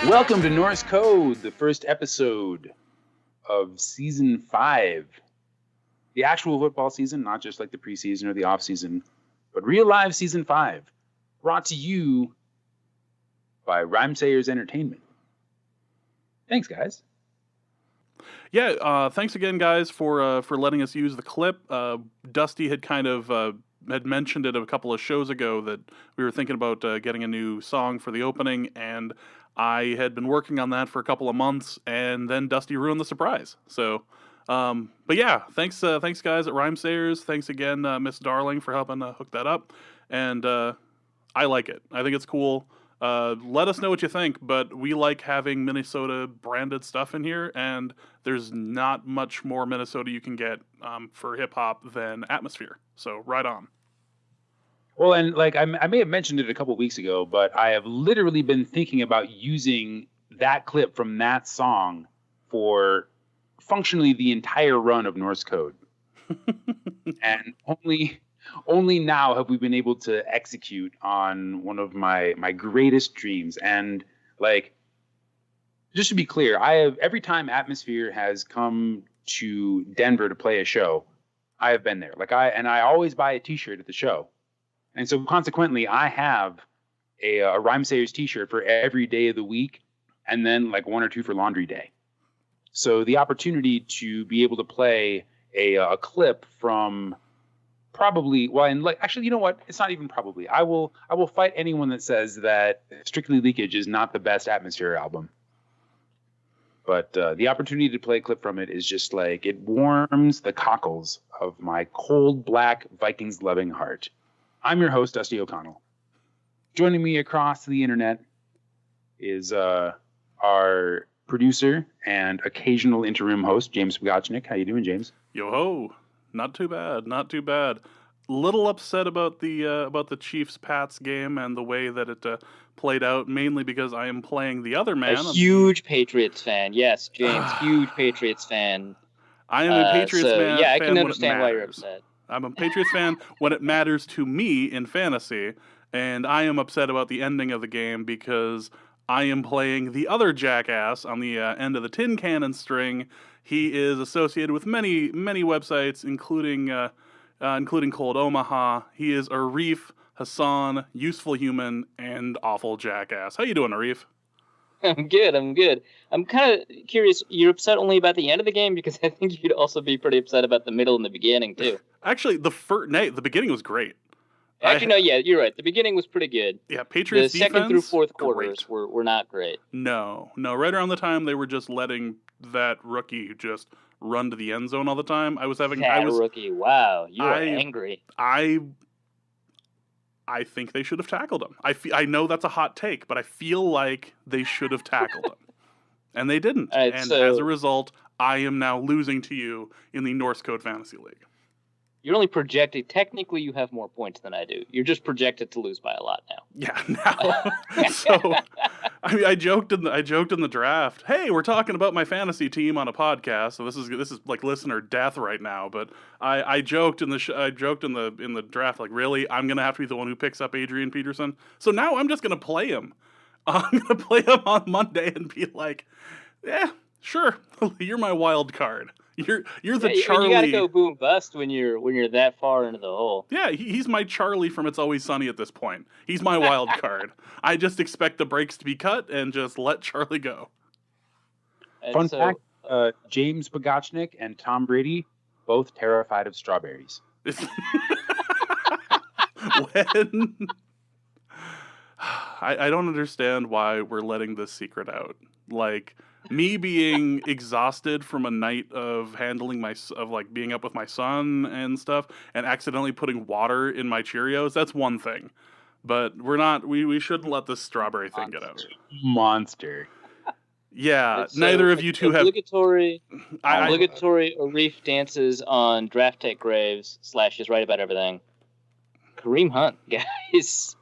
Welcome to Norse Code, the first episode of Season 5. The actual football season, not just like the preseason or the off-season, but real live Season 5, brought to you by Rhymesayers Entertainment. Thanks, guys. Yeah, thanks again, guys, for letting us use the clip. Dusty had kind of had mentioned it a couple of shows ago that we were thinking about getting a new song for the opening, and I had been working on that for a couple of months, and then Dusty ruined the surprise. So, but yeah, thanks guys at Rhymesayers. Thanks again, Miss Darling, for helping hook that up, and I like it. I think it's cool. Let us know what you think, but we like having Minnesota branded stuff in here, and there's not much more Minnesota you can get for hip hop than Atmosphere. So right on. Well, and like I may have mentioned it a couple weeks ago, but I have literally been thinking about using that clip from that song for functionally the entire run of Norse Code. And only now have we been able to execute on one of my greatest dreams. And like, just to be clear, every time Atmosphere has come to Denver to play a show, I have been there. I always buy a t-shirt at the show. And so consequently, I have a Rhymesayers t-shirt for every day of the week, and then like one or two for laundry day. So the opportunity to be able to play a clip from probably, well, and like, actually, you know what? It's not even probably. I will fight anyone that says that Strictly Leakage is not the best Atmosphere album. But the opportunity to play a clip from it is just like, it warms the cockles of my cold, black, Vikings-loving heart. I'm your host, Dusty O'Connell. Joining me across the internet is our producer and occasional interim host, James Pogachnik. How you doing, James? Yo-ho. Not too bad, not too bad. Little upset about the Chiefs-Pats game and the way that it played out, mainly because I am playing the other man. A huge Patriots fan. Yes, James, huge Patriots fan. I am a Patriots fan. Yeah, I can understand why you're upset. I'm a Patriots fan when it matters to me in fantasy, and I am upset about the ending of the game because I am playing the other jackass on the end of the tin cannon string. He is associated with many websites, including Cold Omaha. He is Arif, Hassan, Useful Human, and Awful Jackass. How you doing, Arif? I'm good. I'm kind of curious. You're upset only about the end of the game, because I think you'd also be pretty upset about the middle and the beginning too. Actually, the beginning was great. Actually, no, yeah, you're right. The beginning was pretty good. Yeah, Patriots defense, second through fourth quarters were not great. No. Right around the time they were just letting that rookie just run to the end zone all the time. Rookie. Wow, you are angry. I think they should have tackled him. I know that's a hot take, but I feel like they should have tackled him. And they didn't. Right, as a result, I am now losing to you in the Norse Code Fantasy League. You're only projected. Technically, you have more points than I do. You're just projected to lose by a lot now. Yeah, now. So, I mean, I joked in the draft. Hey, we're talking about my fantasy team on a podcast, so this is like listener death right now. But I joked in the draft, like, really, I'm gonna have to be the one who picks up Adrian Peterson. So now I'm just gonna play him. I'm gonna play him on Monday and be like, yeah, sure, you're my wild card. You're the Charlie. You gotta go boom bust when you're that far into the hole. Yeah, he's my Charlie from It's Always Sunny at this point. He's my wild card. I just expect the brakes to be cut and just let Charlie go. Fun fact: James Pogachnik and Tom Brady both terrified of strawberries. When I don't understand why we're letting this secret out. Like, me being exhausted from a night of being up with my son and stuff, and accidentally putting water in my Cheerios, that's one thing. But we shouldn't let this strawberry thing get out. Monster. Yeah, neither of you two have obligatory Arif dances on draft tech graves / is right about everything. Kareem Hunt, guys.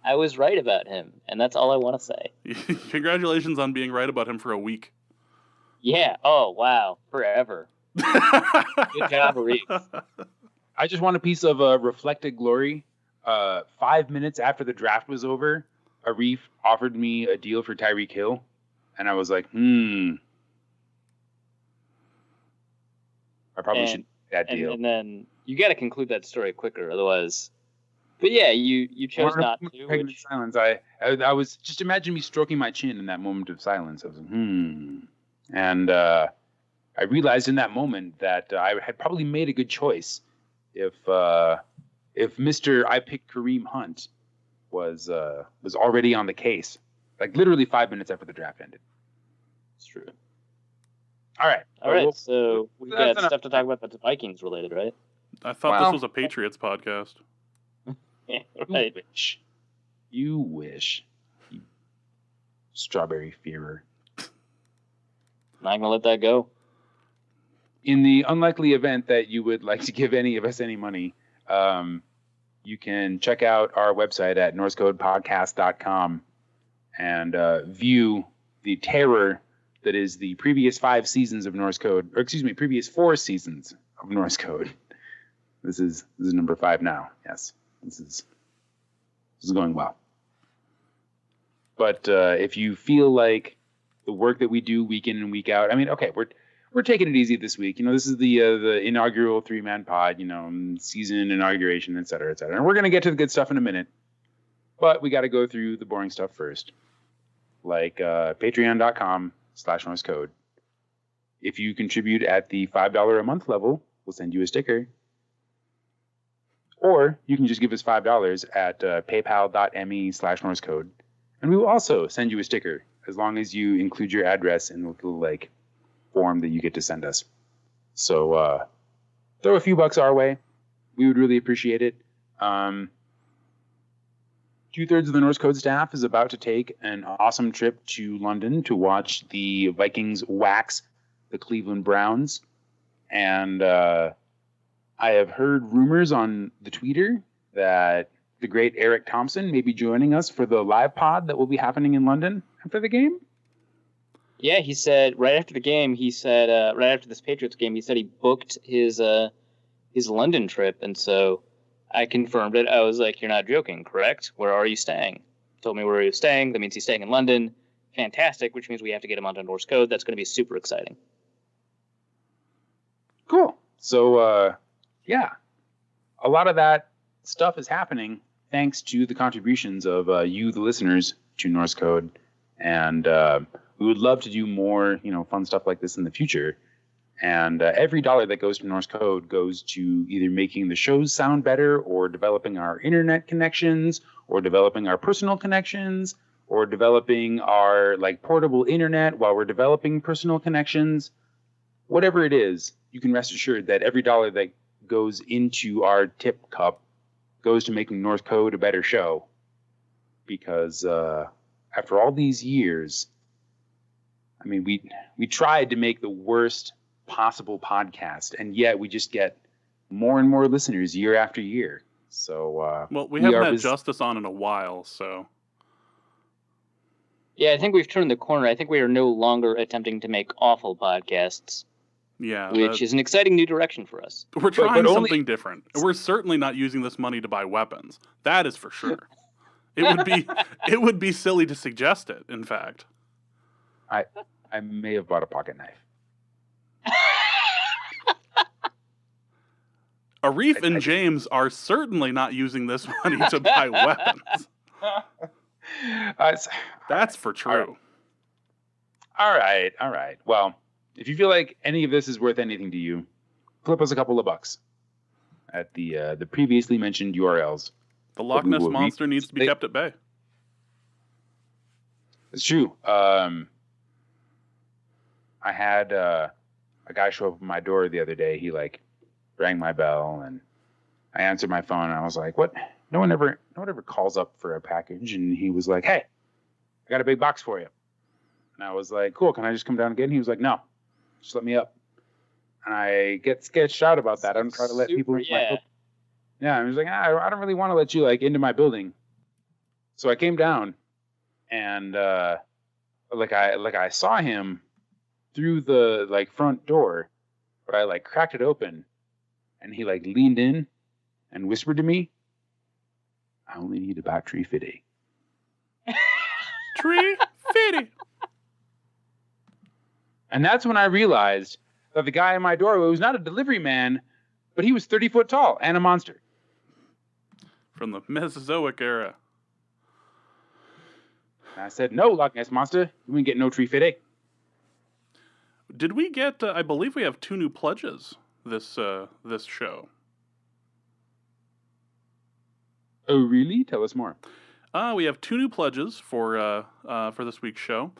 I was right about him, and that's all I want to say. Congratulations on being right about him for a week. Yeah. Oh, wow. Forever. Good job, Arif. I just want a piece of reflected glory. 5 minutes after the draft was over, Arif offered me a deal for Tyreek Hill, And I was like, I probably shouldn't make that deal. And then you got to conclude that story quicker, otherwise. But yeah, you chose not to. Which... silence. I was just imagine me stroking my chin in that moment of silence. I was like, and I realized in that moment that I had probably made a good choice if Mr. I picked Kareem Hunt was already on the case, like literally 5 minutes after the draft ended. It's true. All right. So we've got stuff to talk about that's Vikings related, right? I thought this was a Patriots podcast. Yeah, right. You wish. You strawberry fever. Not gonna let that go. In the unlikely event that you would like to give any of us any money, you can check out our website at norsecodepodcast.com and view the terror that is the previous 5 seasons of Norse Code, or excuse me, previous 4 seasons of Norse Code. This is number 5 now. Yes, this is going well. But if you feel like the work that we do week in and week out, I mean, okay, we're taking it easy this week. This is the inaugural 3-man pod, season inauguration, et cetera, et cetera. And we're gonna get to the good stuff in a minute, but we got to go through the boring stuff first, like patreon.com/norsecode. If you contribute at the $5 a month level, we'll send you a sticker. Or you can just give us $5 at paypal.me/norsecode. And we will also send you a sticker as long as you include your address in the little form that you get to send us. So throw a few bucks our way. We would really appreciate it. 2/3 of the Norse Code staff is about to take an awesome trip to London to watch the Vikings wax the Cleveland Browns. And I have heard rumors on the Twitter that the great Eric Thompson may be joining us for the live pod that will be happening in London after the game. Yeah, he said right after the game, right after this Patriots game, he said he booked his London trip. And so I confirmed it. I was like, you're not joking, correct? Where are you staying? Told me where he was staying. That means he's staying in London. Fantastic, which means we have to get him onto Norse Code. That's going to be super exciting. Cool. So, yeah, a lot of that stuff is happening thanks to the contributions of you, the listeners, to Norse Code. And we would love to do more, fun stuff like this in the future. And every dollar that goes to Norse Code goes to either making the shows sound better, or developing our internet connections, or developing our personal connections, or developing our portable internet while we're developing personal connections. Whatever it is, you can rest assured that every dollar that goes into our tip cup goes to making Norse Code a better show. Because after all these years, I mean, we tried to make the worst possible podcast, and yet we just get more and more listeners year after year. So we haven't had Justice on in a while, so yeah, I think we've turned the corner. I think we are no longer attempting to make awful podcasts. Yeah, which is an exciting new direction for us. We're trying something different. We're certainly not using this money to buy weapons. That is for sure. It would be silly to suggest it. In fact, I may have bought a pocket knife. Arif and James are certainly not using this money to buy weapons. That's for true. All right. Well, if you feel like any of this is worth anything to you, flip us a couple of bucks at the previously mentioned URLs. The Loch Ness Monster needs to be kept at bay. It's true. I had a guy show up at my door the other day. He rang my bell, and I answered my phone, and I was like, "What? No one ever calls up for a package." And he was like, "Hey, I got a big box for you." And I was like, "Cool, can I just come down and get it?" And he was like, "No, just let me up." And I get sketched out about that. I don't try to let people into my building. Yeah, I was like, I don't really want to let you into my building. So I came down, and I saw him through the front door, but I cracked it open, and he leaned in and whispered to me, "I only need about 350." 350. And that's when I realized that the guy in my doorway was not a delivery man, but he was 30 foot tall and a monster. From the Mesozoic era. And I said, no, Loch Ness Monster, you ain't get no tree fitting. Did we get, I believe we have 2 new pledges this show. Oh, really? Tell us more. We have 2 new pledges for this week's show.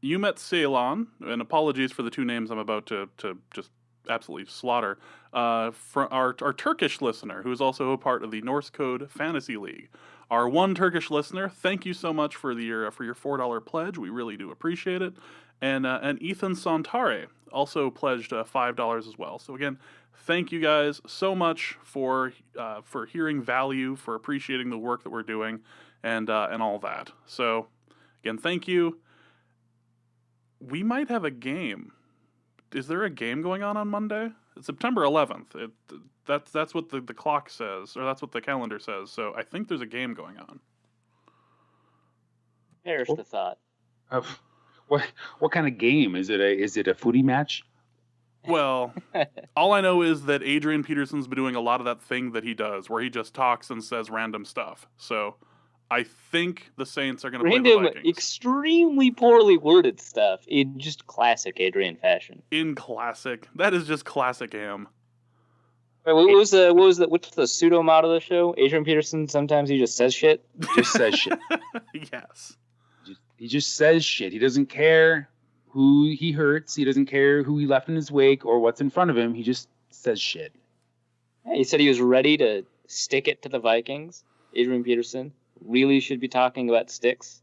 You met Ceylon, and apologies for the 2 names I'm about to just absolutely slaughter. For our Turkish listener, who is also a part of the Norse Code Fantasy League. Our one Turkish listener, thank you so much for your $4 pledge. We really do appreciate it. And Ethan Santare also pledged $5 as well. So again, thank you guys so much for hearing value, for appreciating the work that we're doing, and all that. So again, thank you. We might have a game. Is there a game going on Monday? It's September 11th. That's what the clock says, or that's what the calendar says. So I think there's a game going on. Perish the thought. What kind of game is it? A footy match? Well, all I know is that Adrian Peterson's been doing a lot of that thing that he does, where he just talks and says random stuff. So I think the Saints are going to play the Vikings. Extremely poorly worded stuff in just classic Adrian fashion. That is just classic Am. Wait, what's the pseudo motto of the show? Adrian Peterson, sometimes he just says shit. Just says shit. Yes. He just says shit. He doesn't care who he hurts. He doesn't care who he left in his wake or what's in front of him. He just says shit. Yeah, he said he was ready to stick it to the Vikings. Adrian Peterson really should be talking about sticks.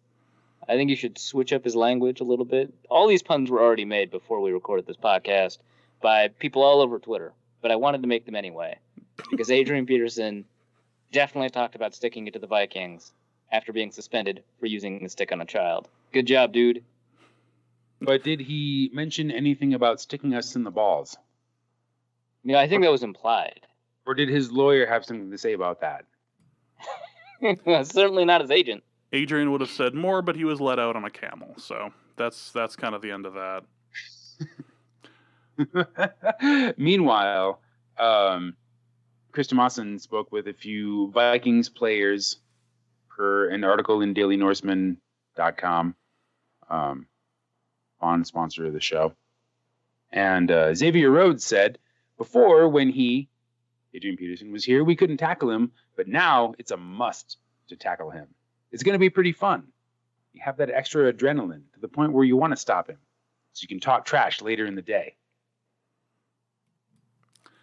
I think he should switch up his language a little bit. All these puns were already made before we recorded this podcast by people all over Twitter, but I wanted to make them anyway because Adrian Peterson definitely talked about sticking it to the Vikings after being suspended for using the stick on a child. Good job, dude. But did he mention anything about sticking us in the balls? Yeah, I think that was implied. Or did his lawyer have something to say about that? Certainly not his agent. Adrian would have said more, but he was let out on a camel. So that's kind of the end of that. Meanwhile, Chris Tomasson spoke with a few Vikings players per an article in DailyNorseman.com, on sponsor of the show. And Xavier Rhodes said, before, when Adrian Peterson, was here, we couldn't tackle him, but now it's a must to tackle him. It's going to be pretty fun. You have that extra adrenaline to the point where you want to stop him, so you can talk trash later in the day.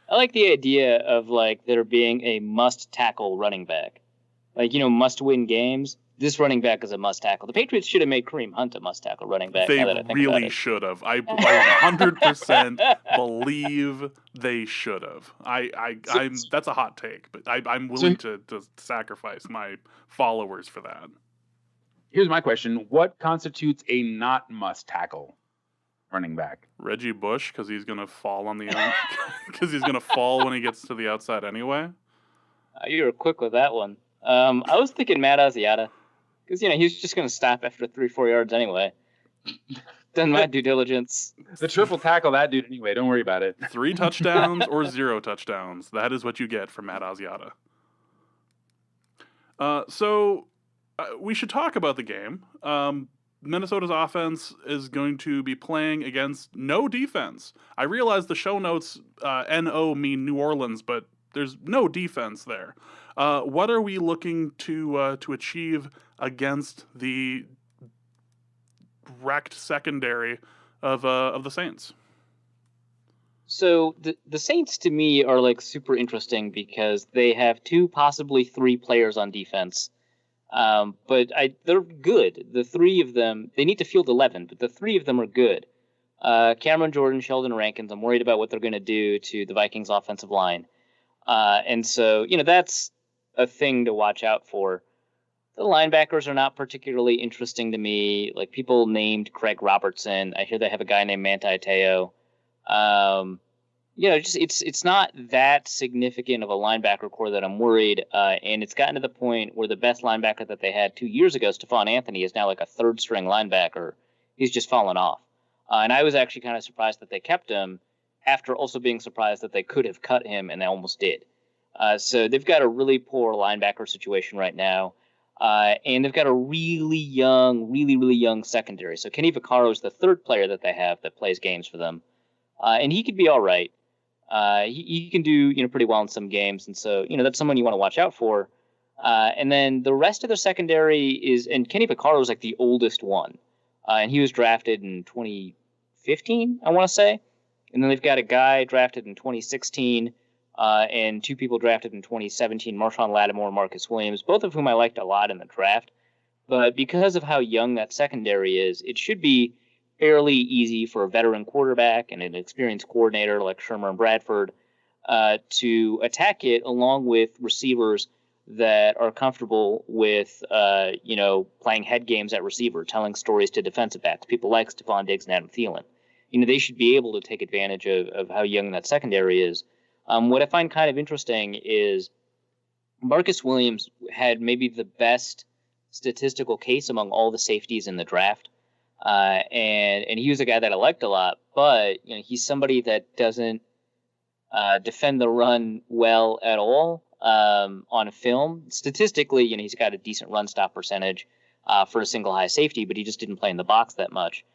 I like the idea of there being a must tackle running back. Must win games. This running back is a must tackle. The Patriots should have made Kareem Hunt a must tackle running back. They really should have. I 100% believe they should have. That's a hot take, but I'm willing to sacrifice my followers for that. Here's my question: what constitutes a not must tackle running back? Reggie Bush, because he's gonna fall on the end. Because he's gonna fall when he gets to the outside anyway. You were quick with that one. I was thinking Matt Asiata, because he's just going to stop after 3-4 yards anyway. Done my due diligence. The triple tackle that dude anyway. Don't worry about it. 3 touchdowns or 0 touchdowns. That is what you get from Matt Asiata. So we should talk about the game. Minnesota's offense is going to be playing against no defense. I realize the show notes NO mean New Orleans, but there's no defense there. What are we looking to achieve against the wrecked secondary of the Saints? So the Saints to me are super interesting because they have 2, possibly 3 players on defense. But they're good. The 3 of them, they need to field 11, but the 3 of them are good. Cameron Jordan, Sheldon Rankins, I'm worried about what they're going to do to the Vikings offensive line. And so, that's a thing to watch out for. The linebackers are not particularly interesting to me. People named Craig Robertson. I hear they have a guy named Manti Te'o. It's not that significant of a linebacker core that I'm worried. And it's gotten to the point where the best linebacker that they had 2 years ago, Stephon Anthony, is now a third string linebacker. He's just fallen off. And I was actually kind of surprised that they kept him after also being surprised that they could have cut him, and they almost did. So they've got a really poor linebacker situation right now. And they've got a really young secondary. So Kenny Vaccaro is the third player that they have that plays games for them. And he could be all right. He can do, pretty well in some games. And so, that's someone you want to watch out for. And then the rest of their secondary and Kenny Vaccaro is like the oldest one. And he was drafted in 2015, I want to say. And then they've got a guy drafted in 2016, and two people drafted in 2017, Marshawn Lattimore and Marcus Williams, both of whom I liked a lot in the draft. But because of how young that secondary is, it should be fairly easy for a veteran quarterback and an experienced coordinator like Shermer and Bradford to attack it, along with receivers that are comfortable with, playing head games at receiver, telling stories to defensive backs, people like Stephon Diggs and Adam Thielen. They should be able to take advantage of how young that secondary is. What I find kind of interesting is Marcus Williams had maybe the best statistical case among all the safeties in the draft. And he was a guy that I liked a lot, but he's somebody that doesn't defend the run well at all on film. Statistically, he's got a decent run stop percentage for a single high safety, but he just didn't play in the box that much.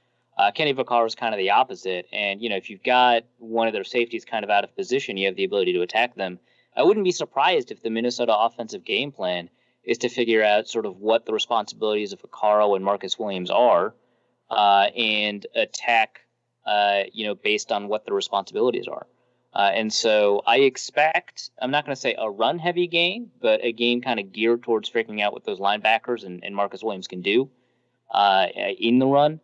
Kenny Vaccaro is kind of the opposite, and if you've got one of their safeties kind of out of position, you have the ability to attack them. I wouldn't be surprised if the Minnesota offensive game plan is to figure out sort of what the responsibilities of Vaccaro and Marcus Williams are, and attack, based on what the responsibilities are. And so I expect, I'm not going to say a run-heavy game, but a game kind of geared towards figuring out what those linebackers and Marcus Williams can do in the run.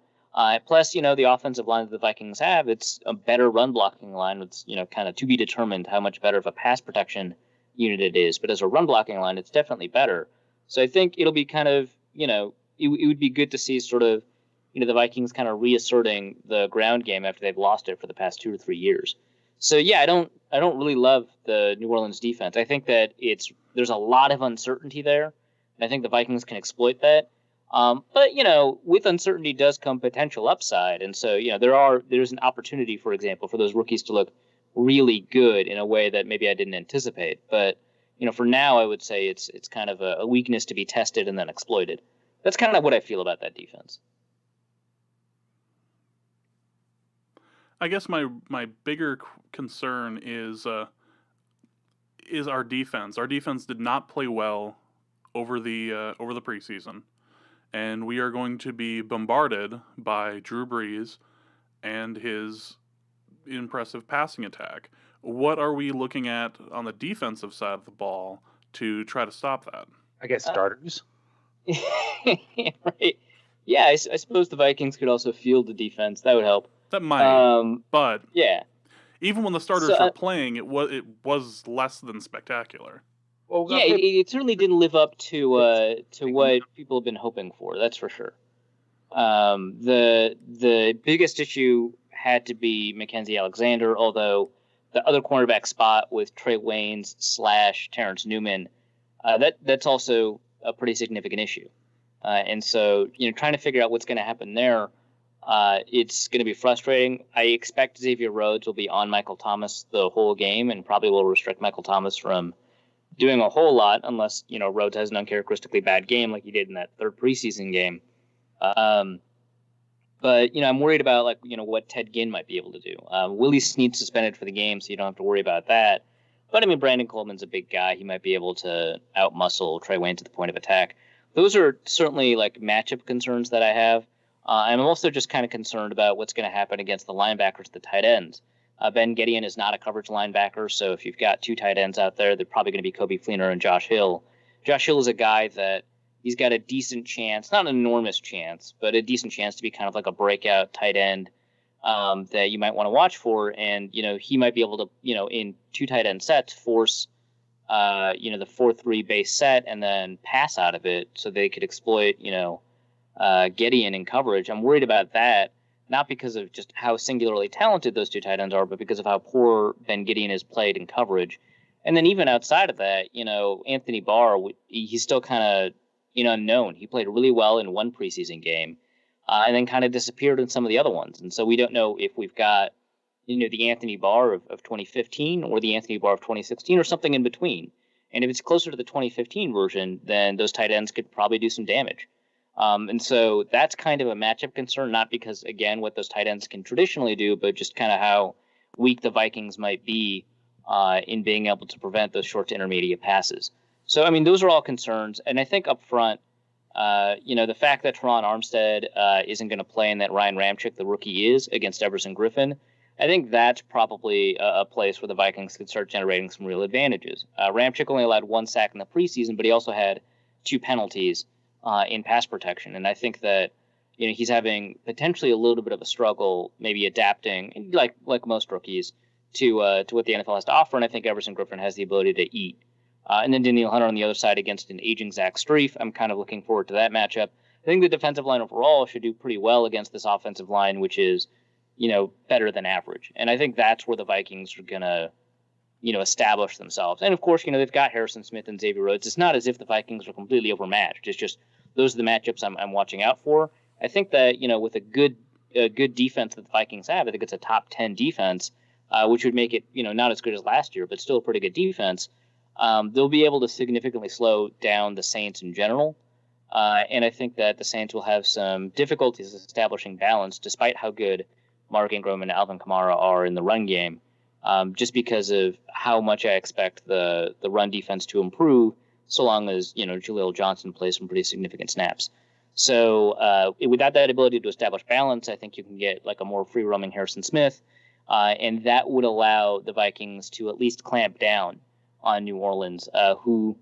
Plus, the offensive line that the Vikings have, it's a better run-blocking line. It's, kind of to be determined how much better of a pass protection unit it is. But as a run-blocking line, it's definitely better. So I think it'll be kind of, it would be good to see sort of, the Vikings kind of reasserting the ground game after they've lost it for the past 2 or 3 years. So yeah, I don't really love the New Orleans defense. I think that there's a lot of uncertainty there, and I think the Vikings can exploit that. But with uncertainty does come potential upside, and so there's an opportunity, for example, for those rookies to look really good in a way that maybe I didn't anticipate. But for now, I would say it's kind of a weakness to be tested and then exploited. That's kind of what I feel about that defense. I guess my bigger concern is our defense. Our defense did not play well over the preseason, and we are going to be bombarded by Drew Brees and his impressive passing attack. What are we looking at on the defensive side of the ball to try to stop that? I guess starters. Right. Yeah, I suppose the Vikings could also field the defense. That would help. That might, but yeah. Even when the starters were playing, it was less than spectacular. Well, yeah, it certainly didn't live up to what people have been hoping for. That's for sure. The biggest issue had to be Mackenzie Alexander, although the other cornerback spot with Trey Waynes / Terrence Newman, that's also a pretty significant issue. And so trying to figure out what's going to happen there. It's going to be frustrating. I expect Xavier Rhodes will be on Michael Thomas the whole game and probably will restrict Michael Thomas from doing a whole lot unless, Rhodes has an uncharacteristically bad game like he did in that third preseason game. But, I'm worried about, what Ted Ginn might be able to do. Willie Snead suspended for the game, so you don't have to worry about that. But, Brandon Coleman's a big guy. He might be able to outmuscle Trey Wayne to the point of attack. Those are certainly, matchup concerns that I have. I'm also just kind of concerned about what's going to happen against the linebackers, the tight ends. Ben Gideon is not a coverage linebacker, so if you've got two tight ends out there, they're probably going to be Kobe Fleener and Josh Hill. Josh Hill is a guy that he's got a decent chance, not an enormous chance, but a decent chance to be kind of like a breakout tight end that you might want to watch for. And, he might be able to, in two tight end sets, force, the 4-3 base set and then pass out of it so they could exploit, Gideon in coverage. I'm worried about that, not because of just how singularly talented those two tight ends are, but because of how poor Ben Gideon has played in coverage. And then even outside of that, Anthony Barr, he's still kind of unknown. He played really well in one preseason game, and then kind of disappeared in some of the other ones. And so we don't know if we've got, the Anthony Barr of 2015 or the Anthony Barr of 2016 or something in between. And if it's closer to the 2015 version, then those tight ends could probably do some damage. And so that's kind of a matchup concern, not because, again, what those tight ends can traditionally do, but just kind of how weak the Vikings might be in being able to prevent those short to intermediate passes. So, I mean, those are all concerns. And I think up front, the fact that Teron Armstead isn't going to play and that Ryan Ramczyk, the rookie, is against Everson Griffin, I think that's probably a place where the Vikings could start generating some real advantages. Ramczyk only allowed 1 sack in the preseason, but he also had 2 penalties in pass protection. And I think that, he's having potentially a little bit of a struggle, maybe adapting, like most rookies, to what the NFL has to offer. And I think Everson Griffin has the ability to eat. And then Daniel Hunter on the other side against an aging Zach Strief. I'm kind of looking forward to that matchup. I think the defensive line overall should do pretty well against this offensive line, which is, better than average. And I think that's where the Vikings are going to, establish themselves. And of course, they've got Harrison Smith and Xavier Rhodes. It's not as if the Vikings are completely overmatched. It's just those are the matchups I'm watching out for. I think that, with a good defense that the Vikings have, I think it's a top 10 defense, which would make it, not as good as last year, but still a pretty good defense. They'll be able to significantly slow down the Saints in general. And I think that the Saints will have some difficulties establishing balance, despite how good Mark Ingram and Alvin Kamara are in the run game, just because of how much I expect the run defense to improve, so long as, Jaleel Johnson plays some pretty significant snaps. So without that ability to establish balance, I think you can get like a more free-roaming Harrison Smith, and that would allow the Vikings to at least clamp down on New Orleans, who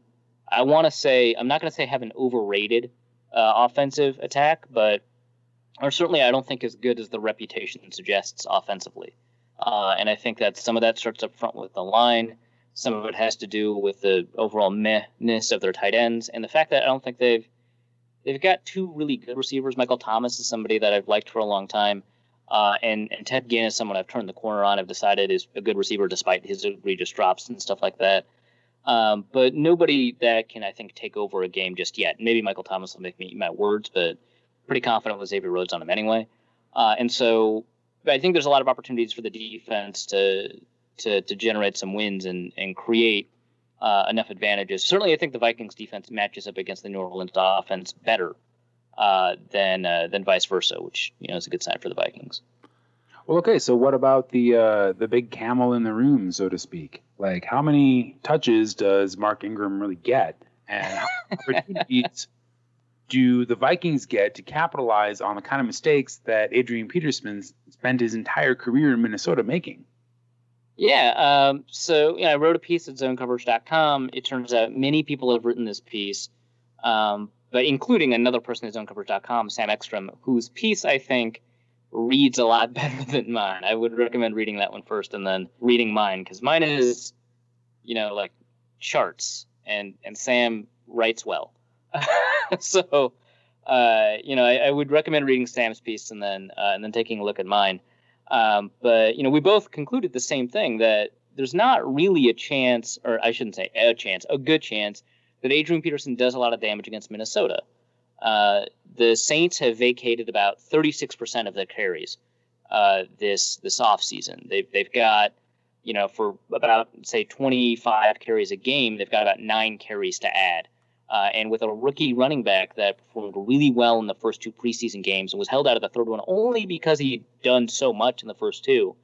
I want to say, I'm not going to say have an overrated offensive attack, but are certainly, I don't think, as good as the reputation suggests offensively. And I think that some of that starts up front with the line. Some of it has to do with the overall mehness of their tight ends. And the fact that I don't think they've got 2 really good receivers. Michael Thomas is somebody that I've liked for a long time. And Ted Ginn is someone I've turned the corner on. I've decided is a good receiver despite his egregious drops and stuff like that. But nobody that can, I think, take over a game just yet. Maybe Michael Thomas will make me eat my words, but pretty confident with Xavier Rhodes on him anyway. And so I think there's a lot of opportunities for the defense to generate some wins and create enough advantages. Certainly, I think the Vikings defense matches up against the New Orleans offense better than vice versa, which is a good sign for the Vikings. Well, okay. So what about the big camel in the room, so to speak? Like, how many touches does Mark Ingram really get, and how many opportunities do the Vikings get to capitalize on the kind of mistakes that Adrian Peterson spent his entire career in Minnesota making? Yeah. So I wrote a piece at zonecoverage.com. It turns out many people have written this piece, but including another person at zonecoverage.com, Sam Ekstrom, whose piece I think reads a lot better than mine. I would recommend reading that one first and then reading mine, because mine is, like charts, and Sam writes well. So, I would recommend reading Sam's piece and then taking a look at mine. But we both concluded the same thing, that there's not really a chance, or I shouldn't say a chance, a good chance that Adrian Peterson does a lot of damage against Minnesota. The Saints have vacated about 36% of their carries this offseason. They've got, for about, say, 25 carries a game, they've got about 9 carries to add. And with a rookie running back that performed really well in the first 2 preseason games and was held out of the third one only because he'd done so much in the first 2,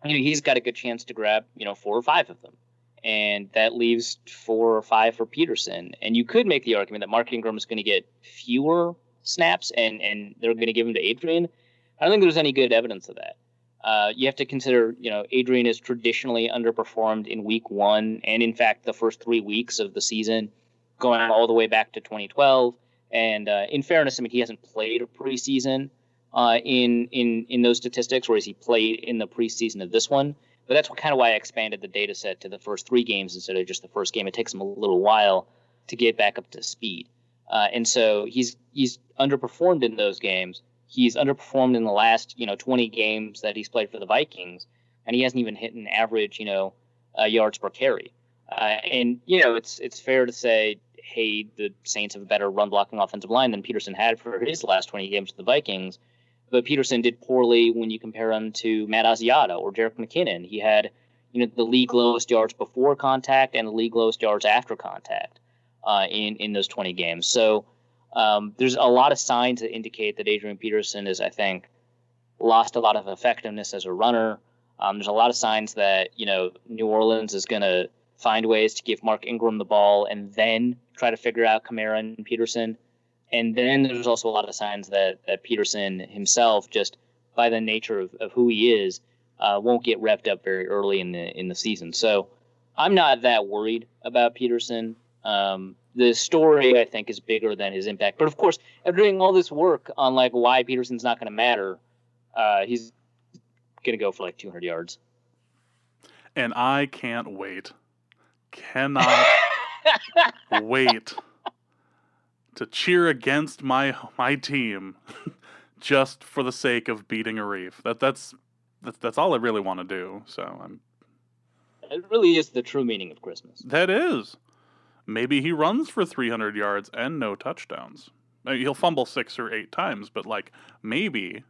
he's got a good chance to grab, 4 or 5 of them. And that leaves 4 or 5 for Peterson. And you could make the argument that Mark Ingram is going to get fewer snaps and they're going to give them to Adrian. I don't think there's any good evidence of that. You have to consider, Adrian is traditionally underperformed in week 1 and, in fact, the first 3 weeks of the season, going all the way back to 2012. And in fairness, he hasn't played a preseason in those statistics, whereas he played in the preseason of this one. But that's kind of why I expanded the data set to the first 3 games instead of just the first game. It takes him a little while to get back up to speed. And so he's underperformed in those games. He's underperformed in the last, 20 games that he's played for the Vikings, and he hasn't even hit an average, yards per carry. And it's fair to say hey, the Saints have a better run-blocking offensive line than Peterson had for his last 20 games with the Vikings. But Peterson did poorly when you compare him to Matt Asiata or Jerick McKinnon. He had, the league lowest yards before contact and the league lowest yards after contact in those 20 games. So there's a lot of signs that indicate that Adrian Peterson is, I think, lost a lot of effectiveness as a runner. There's a lot of signs that, New Orleans is going to find ways to give Mark Ingram the ball and then try to figure out Kamara and Peterson. And then there's also a lot of signs that Peterson himself, just by the nature of who he is, won't get revved up very early in the season. So I'm not that worried about Peterson. The story, I think, is bigger than his impact. But, of course, after doing all this work on, why Peterson's not going to matter, he's going to go for, 200 yards. And I can't wait. Cannot wait to cheer against my team just for the sake of beating Arif. That's all I really want to do. So it really is the true meaning of Christmas. That is. Maybe he runs for 300 yards and no touchdowns. He'll fumble 6 or 8 times, but maybe.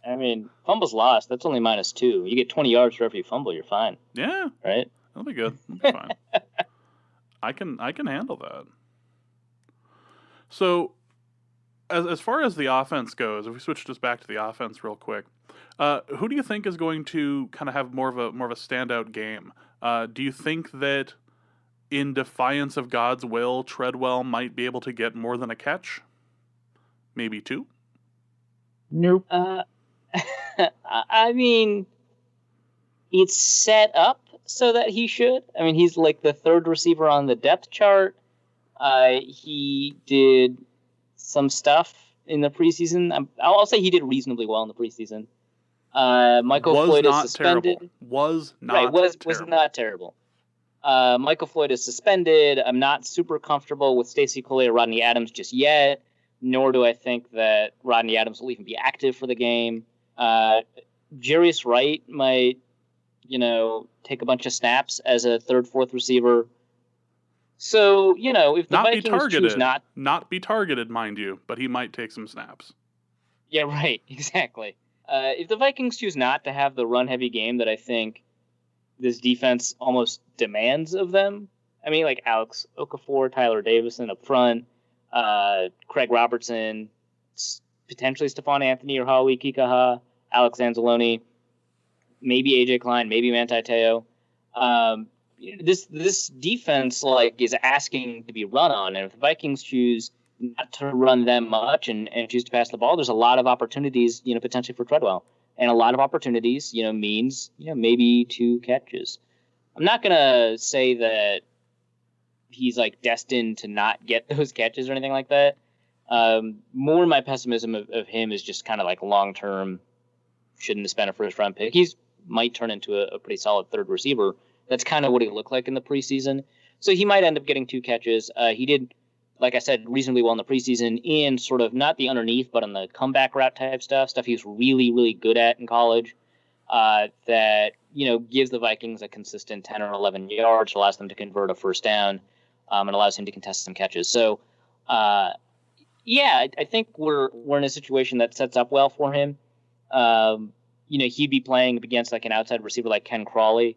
I mean, fumbles lost, that's only -2. You get 20 yards for every fumble, you're fine. Yeah. Right? That'll be good. That'll be fine. I can handle that. So, as far as the offense goes, if we switch just back to the offense real quick, who do you think is going to kind of have more of a standout game? Do you think that, in defiance of God's will, Treadwell might be able to get more than a catch? Maybe 2? Nope. I mean, it's set up so that he should. I mean, he's the third receiver on the depth chart. He did some stuff in the preseason. I'll say he did reasonably well in the preseason. Michael Floyd is suspended. Terrible. Was not terrible. Michael Floyd is suspended. I'm not super comfortable with Stacey Coley or Rodney Adams just yet, nor do I think that Rodney Adams will even be active for the game. Jarius Wright might, take a bunch of snaps as a third, fourth receiver. So, if the Vikings choose not be targeted, mind you, but he might take some snaps. Yeah, right. Exactly. If the Vikings choose not to have the run-heavy game that I think this defense almost demands of them, I mean, Alex Okafor, Tyler Davison up front, Craig Robertson, potentially Stephon Anthony or Hawley Kikaha, Alex Anzalone, maybe AJ Klein, maybe Manti Te'o. This defense is asking to be run on, and if the Vikings choose not to run them much and choose to pass the ball, there's a lot of opportunities, potentially for Treadwell, and a lot of opportunities, means maybe 2 catches. I'm not gonna say that he's destined to not get those catches or anything like that. More my pessimism of him is just kind of long term. Shouldn't have spent a first round pick. He's might turn into a pretty solid third receiver. That's kind of what he looked like in the preseason. So he might end up getting 2 catches. He did, like I said, reasonably well in the preseason in sort of not the underneath, but on the comeback route type stuff he was really, really good at in college. That, gives the Vikings a consistent 10 or 11 yards, allows them to convert a first down, and allows him to contest some catches. So, I think we're in a situation that sets up well for him. He'd be playing against an outside receiver like Ken Crawley.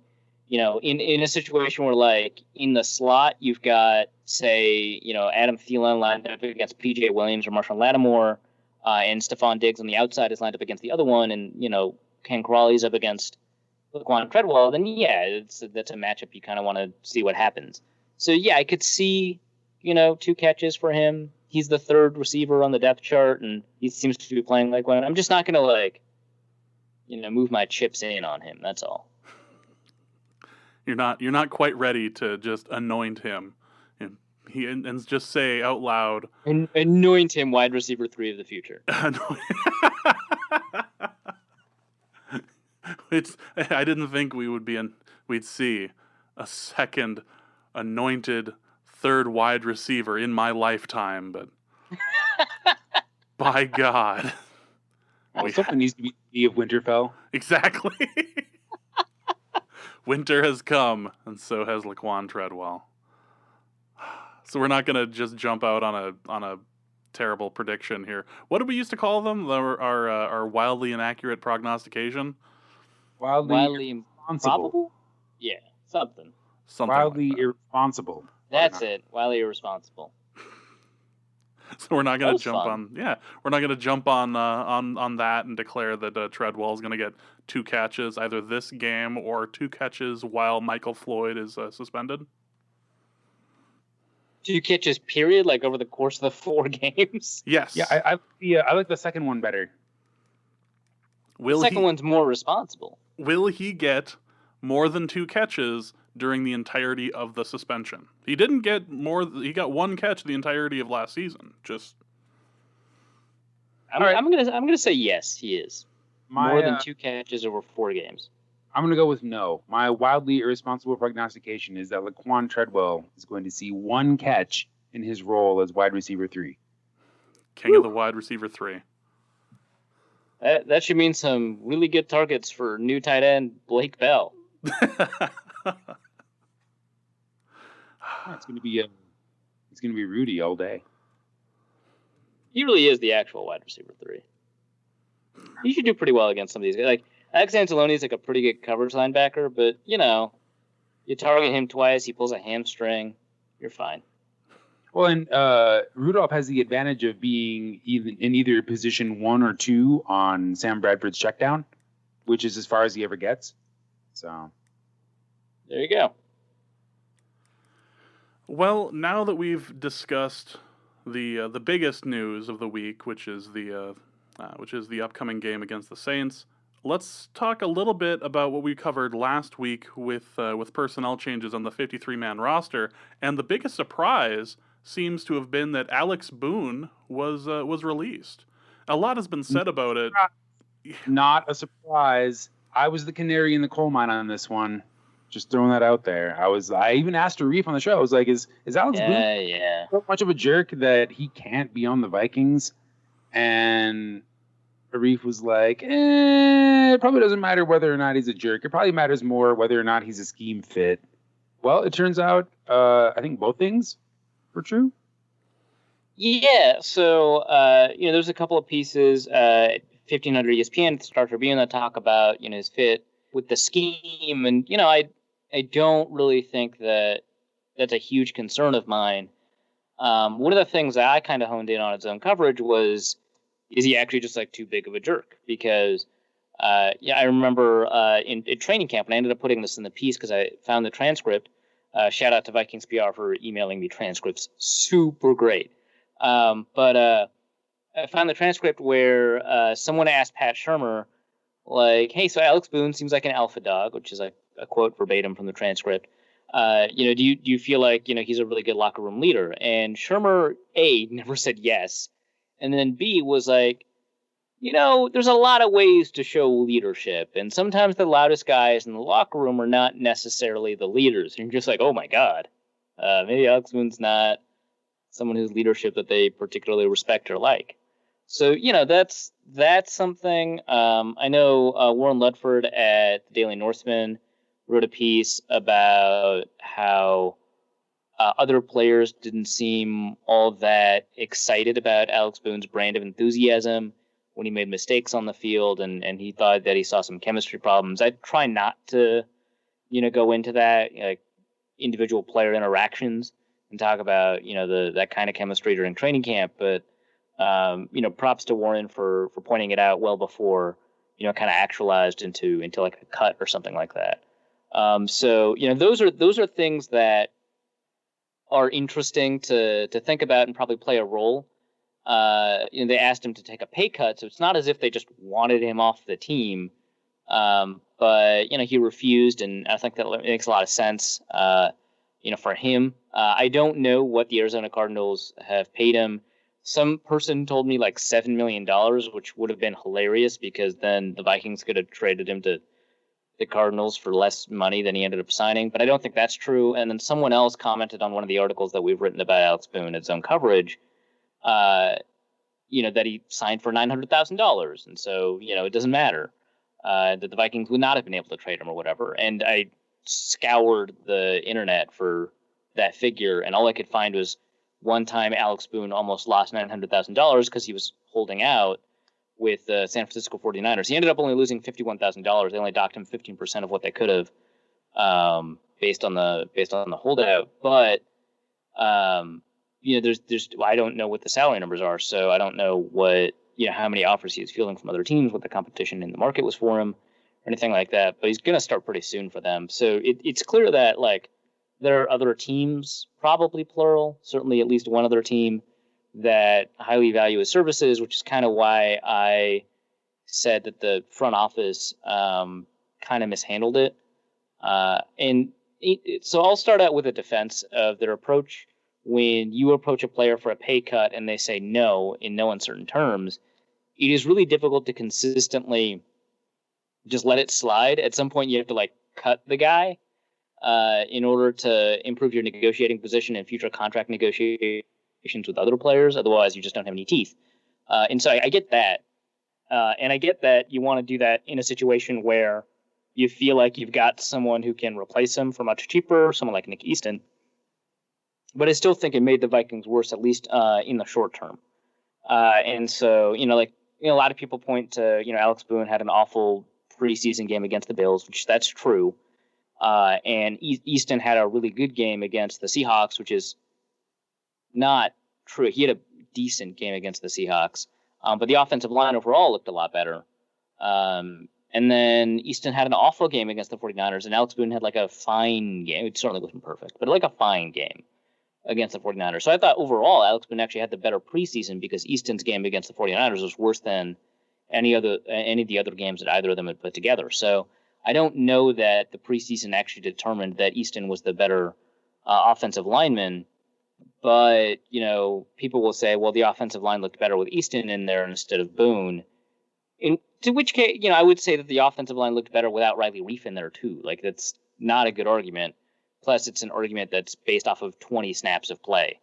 In a situation where in the slot you've got, say, Adam Thielen lined up against PJ Williams or Marshawn Lattimore, and Stephon Diggs on the outside is lined up against the other one, and Ken Crawley's up against Laquan Treadwell, then that's a matchup you kind of want to see what happens. So I could see 2 catches for him. He's the third receiver on the depth chart, and he seems to be playing like one. I'm just not gonna move my chips in on him. That's all. You're not quite ready to just anoint him, and just say out loud, anoint him wide receiver 3 of the future. I didn't think we'd see a second anointed third wide receiver in my lifetime, but by God. Something needs to be of Winterfell. Exactly. Winter has come, and so has Laquan Treadwell. So we're not going to just jump out on a terrible prediction here. What did we used to call them? Our wildly inaccurate prognostication? Wildly improbable? Yeah, something Wildly like that. irresponsible. That's it. Wildly irresponsible. So we're not going to jump on. Yeah, we're not going to jump on that and declare that Treadwell is going to get 2 catches either this game or 2 catches while Michael Floyd is suspended. 2 catches, period, like over the course of the 4 games. Yes. Yeah, I like the second one better. The second one's more responsible. Will he get more than 2 catches during the entirety of the suspension? He didn't get more. He got 1 catch the entirety of last season. I'm gonna say yes, he is. More than 2 catches over 4 games. I'm going to go with no. My wildly irresponsible prognostication is that Laquan Treadwell is going to see 1 catch in his role as wide receiver 3. King of the wide receiver 3. That should mean some really good targets for new tight end Blake Bell. It's going to be Rudy all day. He really is the actual wide receiver 3. He should do pretty well against some of these guys. Like Alex Anzalone is like a pretty good coverage linebacker, but you target him twice, he pulls a hamstring, you're fine. Well, and Rudolph has the advantage of being in either position 1 or 2 on Sam Bradford's check down, which is as far as he ever gets. So there you go. Well, now that we've discussed the biggest news of the week, which is the upcoming game against the Saints, let's talk a little bit about what we covered last week with personnel changes on the 53-man roster. And the biggest surprise seems to have been that Alex Boone was released. A lot has been said about it. Not a surprise. I was the canary in the coal mine on this one. Just throwing that out there. I even asked Arif on the show. I was like, is Alex Boone so much of a jerk that he can't be on the Vikings? And Arif was like, it probably doesn't matter whether or not he's a jerk. It probably matters more whether or not he's a scheme fit. Well, it turns out, I think both things were true. Yeah, so, there's a couple of pieces, 1500 ESPN, Star Tribune, that talk about, his fit with the scheme. And, I don't really think that that's a huge concern of mine. One of the things that I kind of honed in on its own coverage was, is he actually just like too big of a jerk? Because, I remember in training camp, and I ended up putting this in the piece because I found the transcript. Shout out to Vikings PR for emailing me transcripts. Super great. But I found the transcript where someone asked Pat Shurmur, like, hey, so Alex Boone seems like an alpha dog, which is like a quote verbatim from the transcript. Do you feel like, he's a really good locker room leader? And Shurmur, A, never said yes. And then B was like, there's a lot of ways to show leadership. And sometimes the loudest guys in the locker room are not necessarily the leaders. And you're just like, oh my God, maybe Alex Boone's not someone whose leadership that they particularly respect or like. So, that's something. I know Warren Ludford at the Daily Northman wrote a piece about how other players didn't seem all that excited about Alex Boone's brand of enthusiasm when he made mistakes on the field, and he thought that he saw some chemistry problems. I try not to, go into that, like individual player interactions and talk about, that kind of chemistry during training camp. But, props to Warren for pointing it out well before, kind of actualized into like a cut or something like that. So, those are things that are interesting to think about and probably play a role. They asked him to take a pay cut, so it's not as if they just wanted him off the team. But he refused, and I think that makes a lot of sense, for him. I don't know what the Arizona Cardinals have paid him. Some person told me like $7 million, which would have been hilarious because then the Vikings could have traded him to the Cardinals for less money than he ended up signing. But I don't think that's true. And then someone else commented on one of the articles that we've written about Alex Boone at Zone Coverage, that he signed for $900,000. And so, it doesn't matter that the Vikings would not have been able to trade him or whatever. And I scoured the internet for that figure, and all I could find was one time Alex Boone almost lost $900,000 because he was holding out with the San Francisco 49ers. He ended up only losing $51,000. They only docked him 15% of what they could have, based on the holdout. But there's I don't know what the salary numbers are, so I don't know what how many offers he was fielding from other teams, what the competition in the market was for him, or anything like that. But he's going to start pretty soon for them. So it's clear that like there are other teams, probably plural, certainly at least one other team that highly value his services, which is kind of why I said that the front office kind of mishandled it. So I'll start out with a defense of their approach. When you approach a player for a pay cut and they say no in no uncertain terms, it is really difficult to consistently just let it slide. At some point, you have to like cut the guy in order to improve your negotiating position in future contract negotiations with other players. Otherwise, you just don't have any teeth. And so I get that. And I get that you want to do that in a situation where you feel like you've got someone who can replace him for much cheaper, someone like Nick Easton. But I still think it made the Vikings worse, at least in the short term. And so, a lot of people point to, Alex Boone had an awful preseason game against the Bills, which that's true. And Easton had a really good game against the Seahawks, which is not true. He had a decent game against the Seahawks. But the offensive line overall looked a lot better. And then Easton had an awful game against the 49ers, and Alex Boone had like a fine game. It certainly wasn't perfect, but like a fine game against the 49ers. So I thought overall Alex Boone actually had the better preseason because Easton's game against the 49ers was worse than any of the other games that either of them had put together. So I don't know that the preseason actually determined that Easton was the better offensive lineman. But, people will say, well, the offensive line looked better with Easton in there instead of Boone. To which case, I would say that the offensive line looked better without Riley Reif in there too. Like, that's not a good argument. Plus, it's an argument that's based off of 20 snaps of play.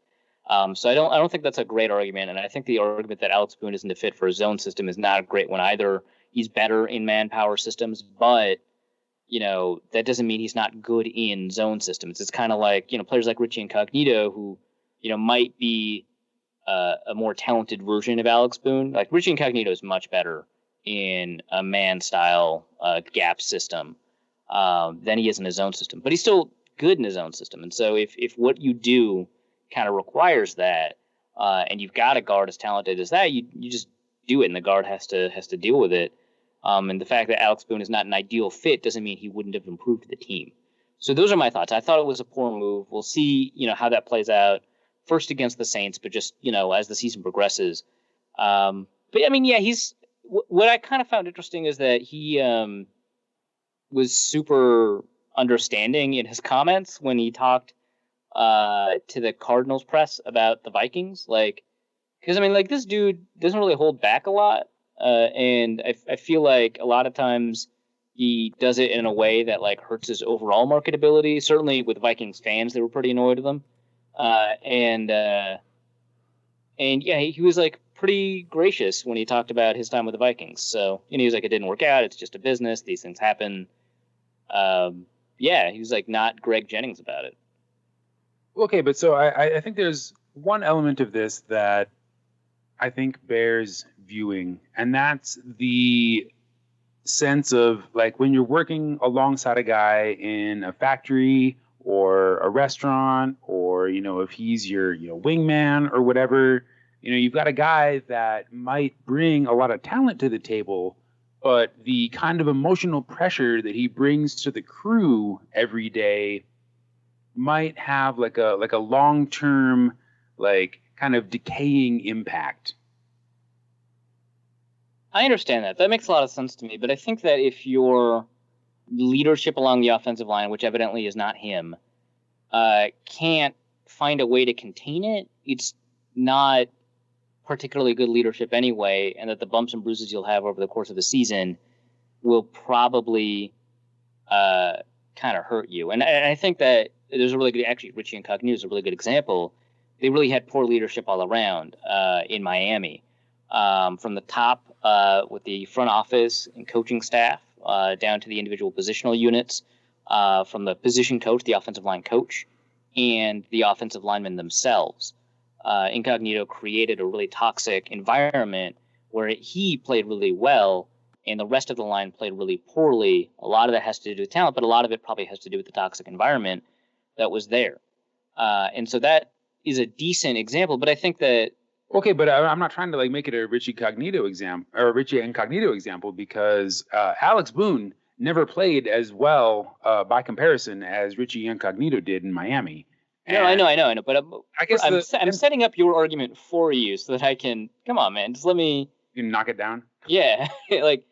So I don't think that's a great argument. And I think the argument that Alex Boone isn't a fit for a zone system is not a great one either. He's better in manpower systems, but that doesn't mean he's not good in zone systems. It's kind of like, players like Richie Incognito who, might be a more talented version of Alex Boone. Like Richie Incognito is much better in a man-style gap system than he is in a zone system. But he's still good in his own system. And so if what you do kind of requires that, and you've got a guard as talented as that, you just do it, and the guard has to deal with it. And the fact that Alex Boone is not an ideal fit doesn't mean he wouldn't have improved the team. So those are my thoughts. I thought it was a poor move. We'll see, how that plays out. First against the Saints, but just, as the season progresses. But I mean, yeah, what I kind of found interesting is that he was super understanding in his comments when he talked to the Cardinals press about the Vikings. Because I mean, this dude doesn't really hold back a lot. And I feel like a lot of times he does it in a way that hurts his overall marketability. Certainly with Vikings fans, they were pretty annoyed with him. And yeah, he was pretty gracious when he talked about his time with the Vikings. So, he was like, it didn't work out. It's just a business. These things happen. Yeah, he was not Greg Jennings about it. Okay, but so I think there's one element of this that I think bears viewing, and that's the sense of when you're working alongside a guy in a factory or a restaurant, or if he's your wingman or whatever, you've got a guy that might bring a lot of talent to the table, but the kind of emotional pressure that he brings to the crew every day might have a long-term kind of decaying impact. I understand that. That makes a lot of sense to me. But I think that if your leadership along the offensive line, which evidently is not him, can't find a way to contain it, it's not particularly good leadership anyway, and that the bumps and bruises you'll have over the course of the season will probably kind of hurt you. And I think that there's a really good, actually, Richie Incognito is a really good example. They really had poor leadership all around in Miami. From the top with the front office and coaching staff down to the individual positional units, from the position coach, the offensive line coach, and the offensive linemen themselves. Incognito created a really toxic environment where he played really well and the rest of the line played really poorly. A lot of that has to do with talent, but a lot of it probably has to do with the toxic environment that was there. And so that is a decent example, but I think that... Okay, but I'm not trying to like make it a Richie Incognito example because Alex Boone never played as well by comparison as Richie Incognito did in Miami. No, I know. But I guess I'm setting up your argument for you so that I can... Come on, man. Just let me... You knock it down? Yeah. Like,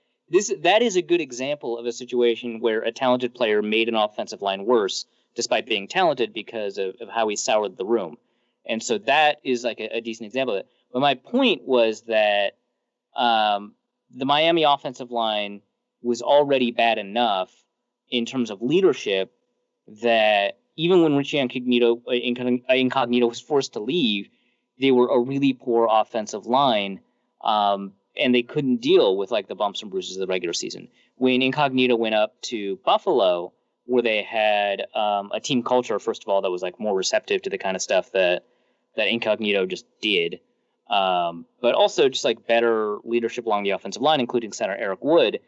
that is a good example of a situation where a talented player made an offensive line worse despite being talented because of how he soured the room. And so that is like a decent example of it. But my point was that the Miami offensive line was already bad enough in terms of leadership that even when Richie Incognito was forced to leave, they were a really poor offensive line, and they couldn't deal with like the bumps and bruises of the regular season. When Incognito went up to Buffalo, where they had a team culture, first of all, that was like more receptive to the kind of stuff that Incognito just did, but also just like better leadership along the offensive line, including center Eric Wood,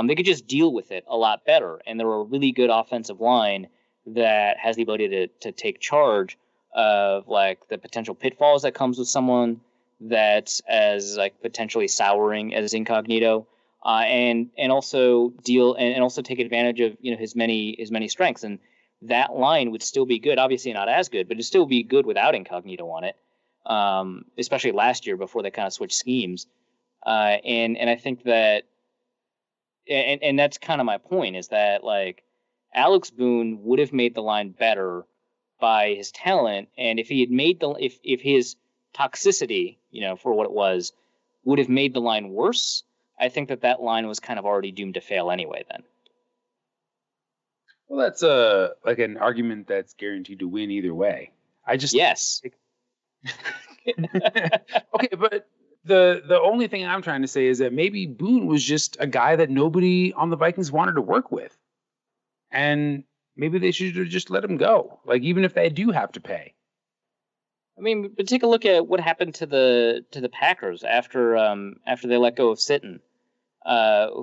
they could just deal with it a lot better. And there were a really good offensive line that has the ability to take charge of like the potential pitfalls that comes with someone that's as like potentially souring as Incognito, and also deal and also take advantage of his many strengths. And that line would still be good, obviously not as good, but it'd still be good without Incognito on it, especially last year before they kind of switched schemes. And I think that, and that's kind of my point, is that like Alex Boone would have made the line better by his talent, and if he had made if his toxicity, for what it was, would have made the line worse, I think that line was kind of already doomed to fail anyway then. Well, that's like an argument that's guaranteed to win either way. Yes. Okay, but the only thing I'm trying to say is that maybe Boone was just a guy that nobody on the Vikings wanted to work with, and maybe they should have just let him go. Like even if they do have to pay. I mean, but take a look at what happened to the Packers after they let go of Sitton,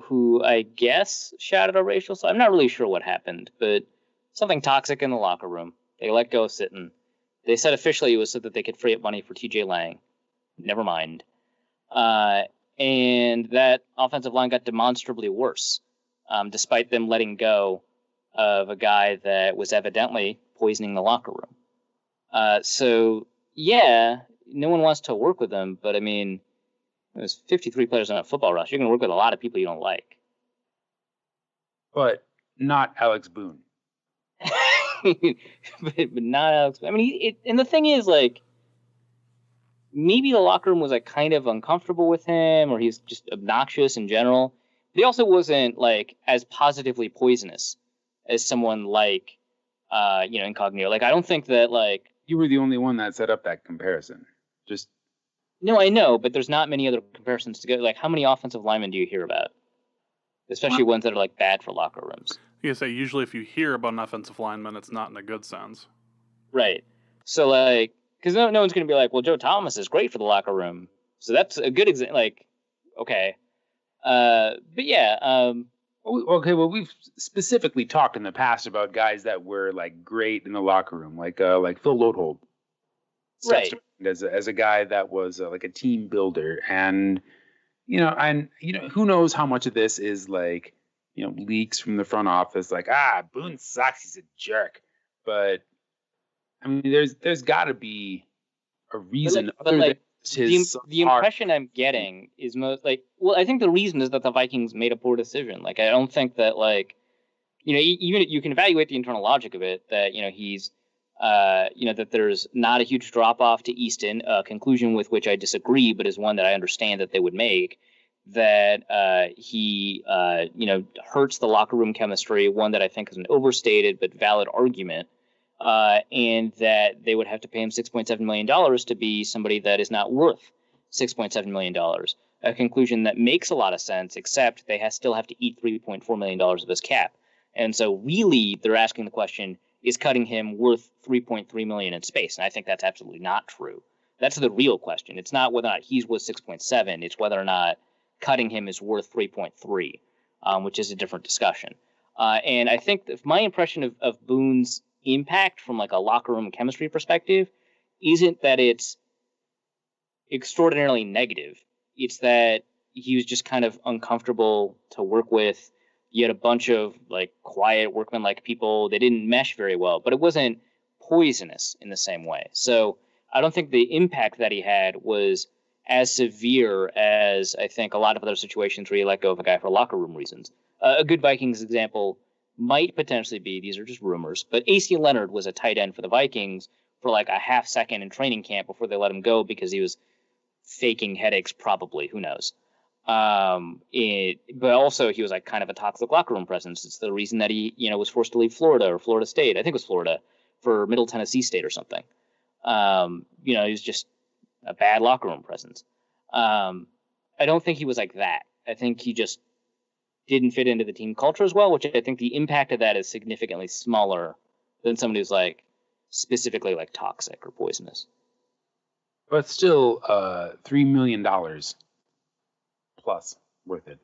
who I guess shouted a racial slur. I'm not really sure what happened, but something toxic in the locker room. They let go of Sitton. They said officially it was so that they could free up money for TJ Lang. Never mind. And that offensive line got demonstrably worse, despite them letting go of a guy that was evidently poisoning the locker room. So, yeah, no one wants to work with them, but I mean, there's 53 players on a football roster. You're going to work with a lot of people you don't like. But not Alex Boone. but not Alex. I mean, and the thing is, like, maybe the locker room was like kind of uncomfortable with him, or he's just obnoxious in general. But he also wasn't like as positively poisonous as someone like, Incognito. Like, I don't think that like you were the only one that set up that comparison. No, I know, but there's not many other comparisons to go. Like, how many offensive linemen do you hear about? Especially ones that are like bad for locker rooms. You say usually if you hear about an offensive lineman, it's not in a good sense. Right. So like, because no one's going to be like, well, Joe Thomas is great for the locker room. So that's a good example. Like, okay. But yeah. Okay, well, we've specifically talked in the past about guys that were like great in the locker room, like Phil Lodehold. Right. As a guy that was like a team builder, and who knows how much of this is like leaks from the front office, like Boone sucks, he's a jerk. But I mean, there's got to be a reason. But the impression I'm getting is most like, well, I think the reason is that the Vikings made a poor decision. Like, I don't think that like, even you can evaluate the internal logic of it, that he's that there's not a huge drop off to Easton, a conclusion with which I disagree, but is one that I understand that they would make. That he hurts the locker room chemistry, one that I think is an overstated but valid argument, and that they would have to pay him $6.7 million to be somebody that is not worth $6.7 million. A conclusion that makes a lot of sense, except they still have to eat $3.4 million of his cap. And so really they're asking the question, is cutting him worth $3.3 million in space, and I think that's absolutely not true. That's the real question. It's not whether or not he's worth 6.7. It's whether or not cutting him is worth 3.3, which is a different discussion. And I think that my impression of Boone's impact from like a locker room chemistry perspective isn't that it's extraordinarily negative. It's that he was just kind of uncomfortable to work with. You had a bunch of like quiet workman-like people. They didn't mesh very well, but it wasn't poisonous in the same way. So I don't think the impact that he had was as severe as I think a lot of other situations where you let go of a guy for locker room reasons. A good Vikings example might potentially be, these are just rumors, but AC Leonard was a tight end for the Vikings for like a half second in training camp before they let him go because he was faking headaches, probably. Who knows? But also he was like kind of a toxic locker room presence. It's the reason that he, was forced to leave Florida or Florida State. I think it was Florida for Middle Tennessee State or something. He was just a bad locker room presence. I don't think he was like that. I think he just didn't fit into the team culture as well, which I think the impact of that is significantly smaller than somebody who's like specifically like toxic or poisonous. But still, $3 million plus worth it.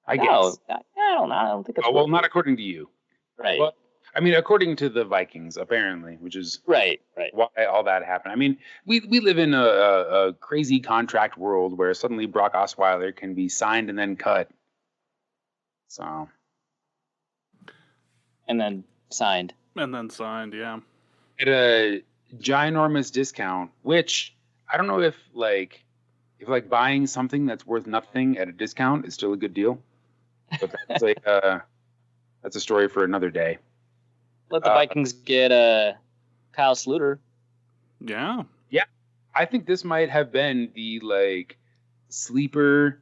I guess. I don't know. I don't think it's well, not according to you. Right. Well, I mean, according to the Vikings, apparently, which is right. why all that happened. I mean, we live in a crazy contract world where suddenly Brock Osweiler can be signed and then cut. So. And then signed. Yeah. At a ginormous discount, which I don't know if buying something that's worth nothing at a discount is still a good deal. But that's that's a story for another day. Let the Vikings get Kyle Sluter. Yeah. Yeah. I think this might have been the sleeper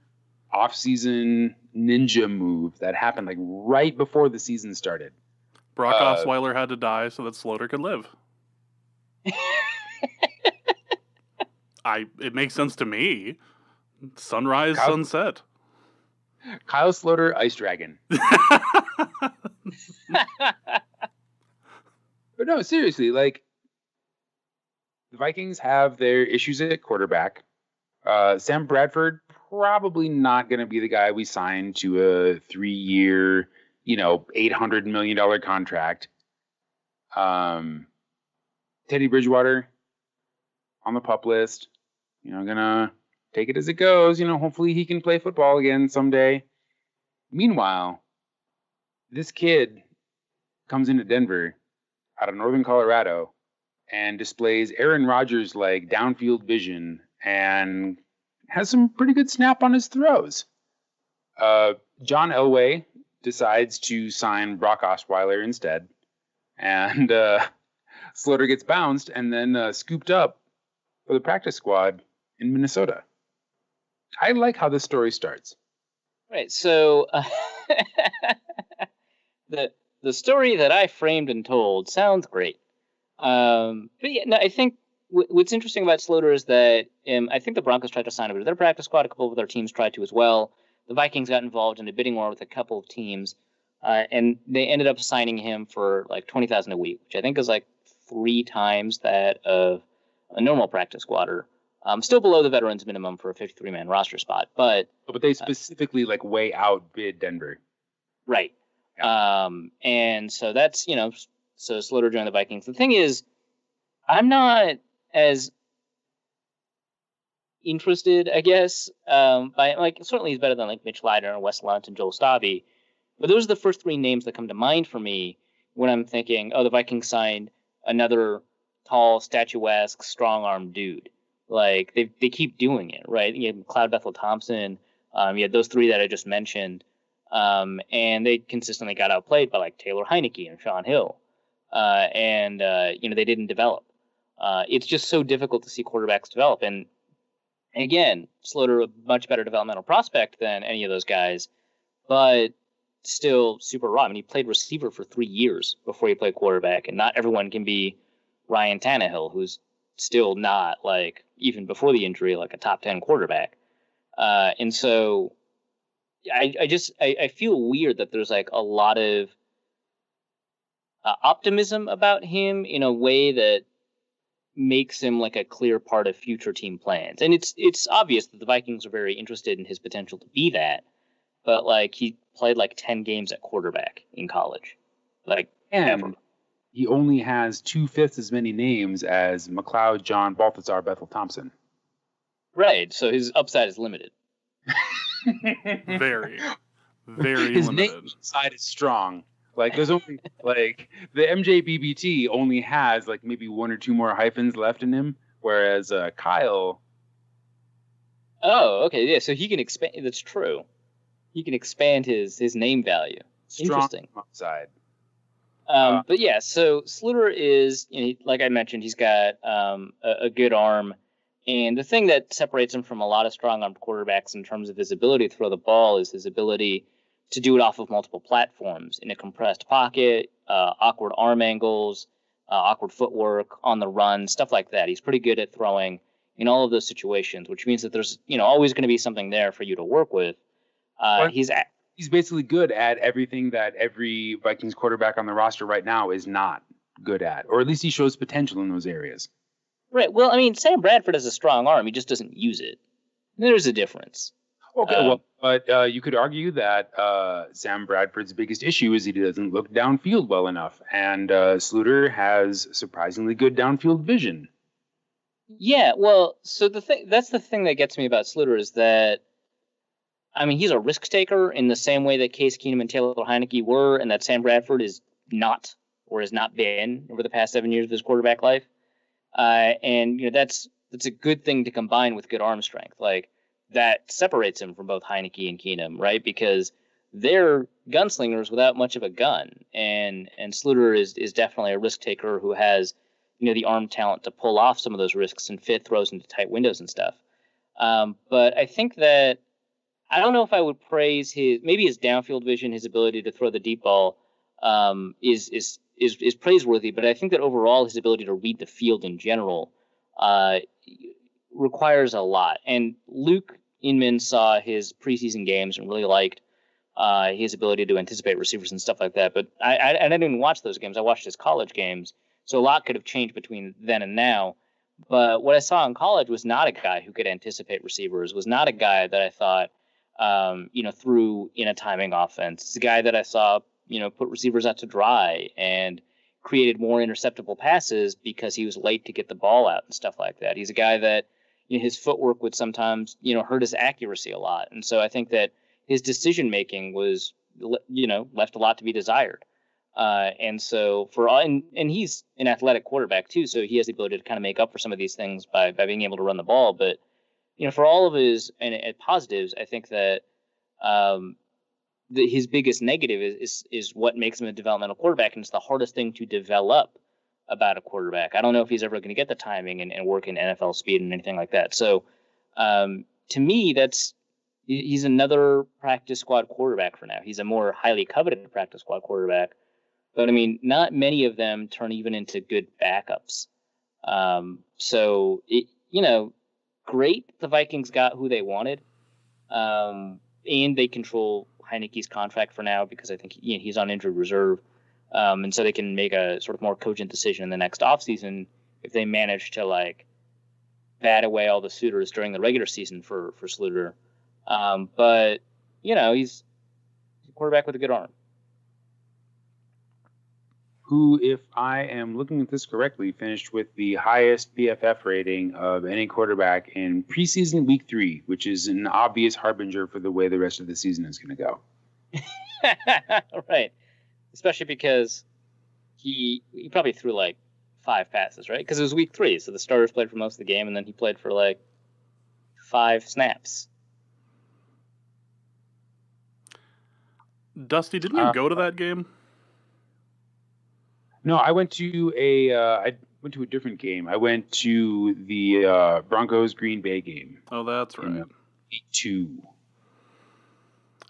off-season ninja move that happened right before the season started. Brock Osweiler had to die so that Sluter could live. It makes sense to me. Sunrise, sunset. Kyle Sluter, Ice Dragon. But no, seriously, the Vikings have their issues at quarterback. Sam Bradford, probably not going to be the guy we sign to a 3-year, $800 million contract. Teddy Bridgewater on the pup list. Gonna take it as it goes. Hopefully he can play football again someday. Meanwhile, this kid comes into Denver out of Northern Colorado and displays Aaron Rodgers downfield vision and has some pretty good snap on his throws. John Elway decides to sign Brock Osweiler instead, and Sluter gets bounced and then scooped up for the practice squad in Minnesota. I like how this story starts. Right. So the story that I framed and told sounds great. But yeah, no, I think what's interesting about Sluter is that I think the Broncos tried to sign him to their practice squad. A couple of other teams tried to as well. The Vikings got involved in a bidding war with a couple of teams, and they ended up signing him for $20,000 a week, which I think is 3 times that of a normal practice squatter. Still below the veterans minimum for a 53-man roster spot, but they specifically way outbid Denver. Right. Yeah. And so that's, so Sluter joined the Vikings. The thing is, I'm not as interested, I guess, by certainly he's better than Mitch Leiter and Wes Lunt and Joel Stabby, but those are the first 3 names that come to mind for me when I'm thinking, the Vikings signed another tall, statuesque, strong-armed dude. They keep doing it, right? You had Cloud Bethel Thompson, you had those 3 that I just mentioned, and they consistently got outplayed by Taylor Heineke and Sean Hill, and they didn't develop. It's just so difficult to see quarterbacks develop, and again, Sluter a much better developmental prospect than any of those guys, but still super raw. I mean, he played receiver for 3 years before he played quarterback, and not everyone can be Ryan Tannehill, who's still not even before the injury a top 10 quarterback. And so I feel weird that there's a lot of optimism about him in a way that makes him like a clear part of future team plans. And it's obvious that the Vikings are very interested in his potential to be that. But like he played like 10 games at quarterback in college. Like ever. He only has 2/5 as many names as McLeod, John, Balthazar, Bethel, Thompson. Right. So his upside is limited. Very, very his limited. name side is strong. Like there's only like the MJBBT only has like maybe 1 or 2 more hyphens left in him, whereas Kyle. Oh, okay, yeah. So he can expand. That's true. He can expand his name value. Interesting. Upside. But yeah, so Sluter is, like I mentioned, he's got a good arm. And the thing that separates him from a lot of strong-armed quarterbacks in terms of his ability to throw the ball is his ability to do it off of multiple platforms in a compressed pocket, awkward arm angles, awkward footwork, on the run, stuff like that. He's pretty good at throwing in all of those situations, which means that there's always going to be something there for you to work with. He's basically good at everything that every Vikings quarterback on the roster right now is not good at, or at least he shows potential in those areas. Right. Well, I mean, Sam Bradford has a strong arm. He just doesn't use it. There's a difference. Okay, but you could argue that Sam Bradford's biggest issue is he doesn't look downfield well enough, and Sluter has surprisingly good downfield vision. Yeah, well, so that's the thing that gets me about Sluter is that, I mean, he's a risk taker in the same way that Case Keenum and Taylor Heineke were, and that Sam Bradford is not, or has not been over the past 7 years of his quarterback life. And that's a good thing to combine with good arm strength. Like that separates him from both Heineke and Keenum, right? Because they're gunslingers without much of a gun, and Sluter is definitely a risk taker who has the arm talent to pull off some of those risks and fit throws into tight windows and stuff. But I think that I don't know if I would praise his downfield vision, his ability to throw the deep ball is praiseworthy, but I think that overall his ability to read the field in general requires a lot. And Luke Inman saw his preseason games and really liked his ability to anticipate receivers and stuff like that. But I didn't even watch those games. I watched his college games, so a lot could have changed between then and now. But what I saw in college was not a guy who could anticipate receivers, was not a guy that I thought threw in a timing offense. It's a guy that I saw put receivers out to dry and created more interceptable passes because he was late to get the ball out and stuff like that. He's a guy that his footwork would sometimes hurt his accuracy a lot, and so I think that his decision making was left a lot to be desired. And so and he's an athletic quarterback too, so he has the ability to kind of make up for some of these things by being able to run the ball. But for all of his and positives, I think that his biggest negative is what makes him a developmental quarterback, and it's the hardest thing to develop about a quarterback. I don't know if he's ever going to get the timing and work in NFL speed and anything like that. So to me, he's another practice squad quarterback for now. He's a more highly coveted practice squad quarterback, but I mean, not many of them turn even into good backups. So great. The Vikings got who they wanted, and they control Heineke's contract for now because I think he's on injured reserve. And so they can make a sort of more cogent decision in the next offseason if they manage to bat away all the suitors during the regular season for Sluter. But he's a quarterback with a good arm. Who, if I am looking at this correctly, finished with the highest PFF rating of any quarterback in preseason week 3, which is an obvious harbinger for the way the rest of the season is going to go. Right. Especially because he probably threw 5 passes, right? Because it was week 3, so the starters played for most of the game, and then he played for 5 snaps. Dusty, didn't you go to that game? No, I went to a different game. I went to the Broncos Green Bay game. Oh, that's right. 8-2.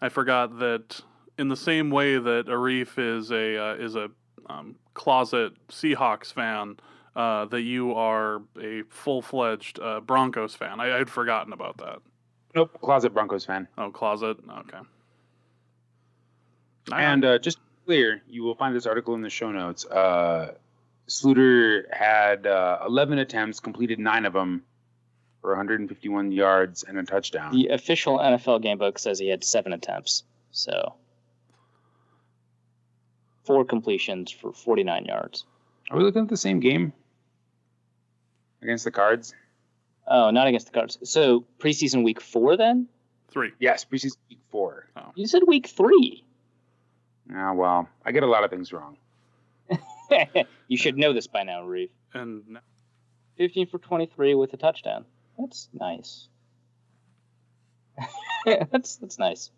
I forgot that in the same way that Arif is a closet Seahawks fan, that you are a full-fledged Broncos fan. I had forgotten about that. Nope, closet Broncos fan. Oh, closet. Okay. And just clear, you will find this article in the show notes. Sluter had 11 attempts, completed 9 of them for 151 yards and a touchdown. The official NFL gamebook says he had 7 attempts, so 4 completions for 49 yards. Are we looking at the same game against the Cards? Oh, not against the Cards. So preseason week 4 then? 3. Yes, preseason week 4. Oh. You said week 3. Ah, well, I get a lot of things wrong. You should know this by now, Reeve. And 15 for 23 with a touchdown. That's nice. that's nice.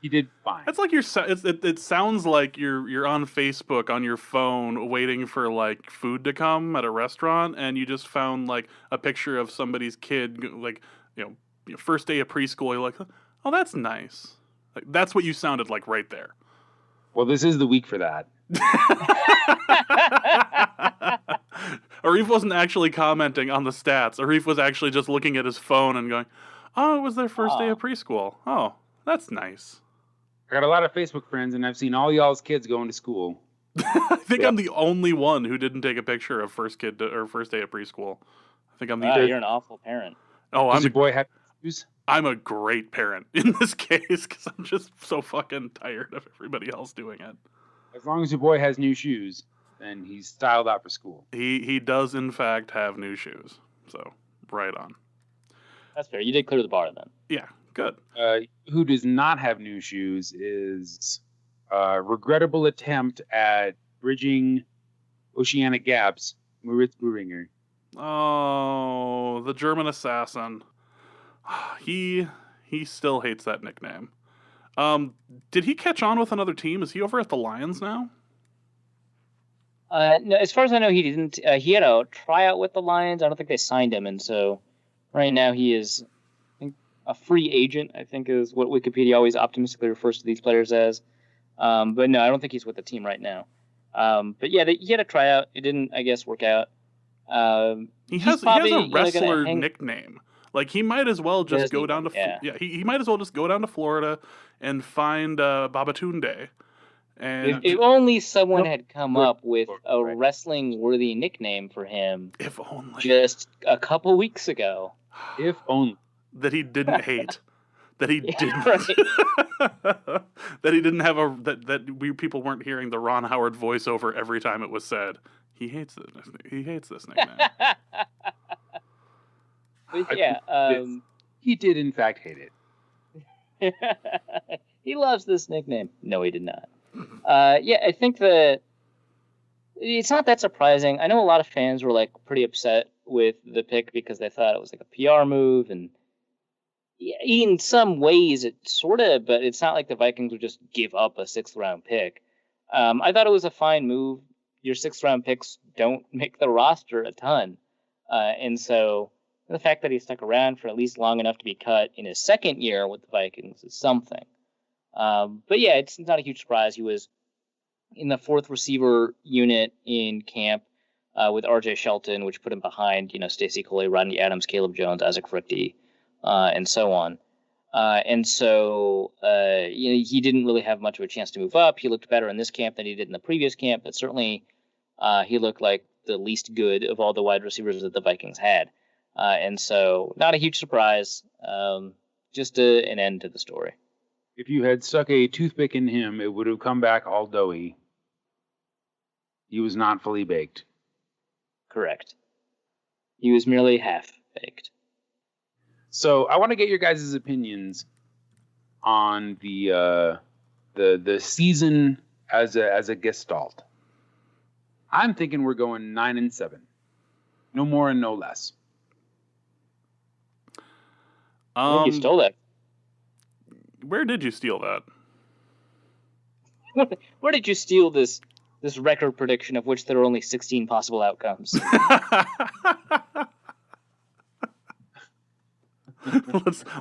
He did fine. It's like it sounds like you're on Facebook on your phone waiting for like food to come at a restaurant, and you just found like a picture of somebody's kid, like first day of preschool. You're like, oh, that's nice. Like that's what you sounded like right there. Well, this is the week for that. Arif wasn't actually commenting on the stats. Arif was actually just looking at his phone and going, oh, it was their first day of preschool. Oh, that's nice. I got a lot of Facebook friends, and I've seen all y'all's kids going to school. I think I'm the only one who didn't take a picture of first day of preschool. I think I'm the. You're an awful parent. Oh, Does your boy have shoes? I'm a great parent in this case because I'm just so fucking tired of everybody else doing it. As long as your boy has new shoes, then he's styled out for school. He does in fact have new shoes, so right on. That's fair. You did clear the bar then. Yeah, good. Who does not have new shoes is a regrettable attempt at bridging oceanic gaps, Moritz Bruringer. Oh, the German assassin. He still hates that nickname. Did he catch on with another team? Is he over at the Lions now? No, as far as I know, he didn't. He had a tryout with the Lions. I don't think they signed him, and so right now he is, I think, a free agent. I think is what Wikipedia always optimistically refers to these players as. But no, I don't think he's with the team right now. But yeah, he had a tryout. It didn't, I guess, work out. He has a wrestler nickname. Like he might as well just go down to he might as well just go down to Florida and find Babatunde. And if only someone had come up with a wrestling worthy nickname for him. If only just a couple weeks ago. If only that he didn't hate. That he didn't. That he didn't have people weren't hearing the Ron Howard voiceover every time it was said. He hates this nickname. But yeah, he did in fact hate it. He loves this nickname. No, he did not. Yeah, I think that it's not that surprising. I know a lot of fans were like pretty upset with the pick because they thought it was like a PR move, and in some ways it sort of, but it's not like the Vikings would just give up a 6th round pick. I thought it was a fine move. Your 6th round picks don't make the roster a ton, and so the fact that he stuck around for at least long enough to be cut in his 2nd year with the Vikings is something. But yeah, it's not a huge surprise. He was in the 4th receiver unit in camp with R.J. Shelton, which put him behind, Stacey Coley, Rodney Adams, Caleb Jones, Isaac Frichte, and so on. And so he didn't really have much of a chance to move up. He looked better in this camp than he did in the previous camp, but certainly he looked like the least good of all the wide receivers that the Vikings had. And so not a huge surprise, just an end to the story. If you had stuck a toothpick in him, it would have come back all doughy. He was not fully baked. Correct. He was merely half baked. So I want to get your guys' opinions on the season as a gestalt. I'm thinking we're going 9-7, no more and no less. You stole that. Where did you steal that? Where did you steal this record prediction of which there are only 16 possible outcomes?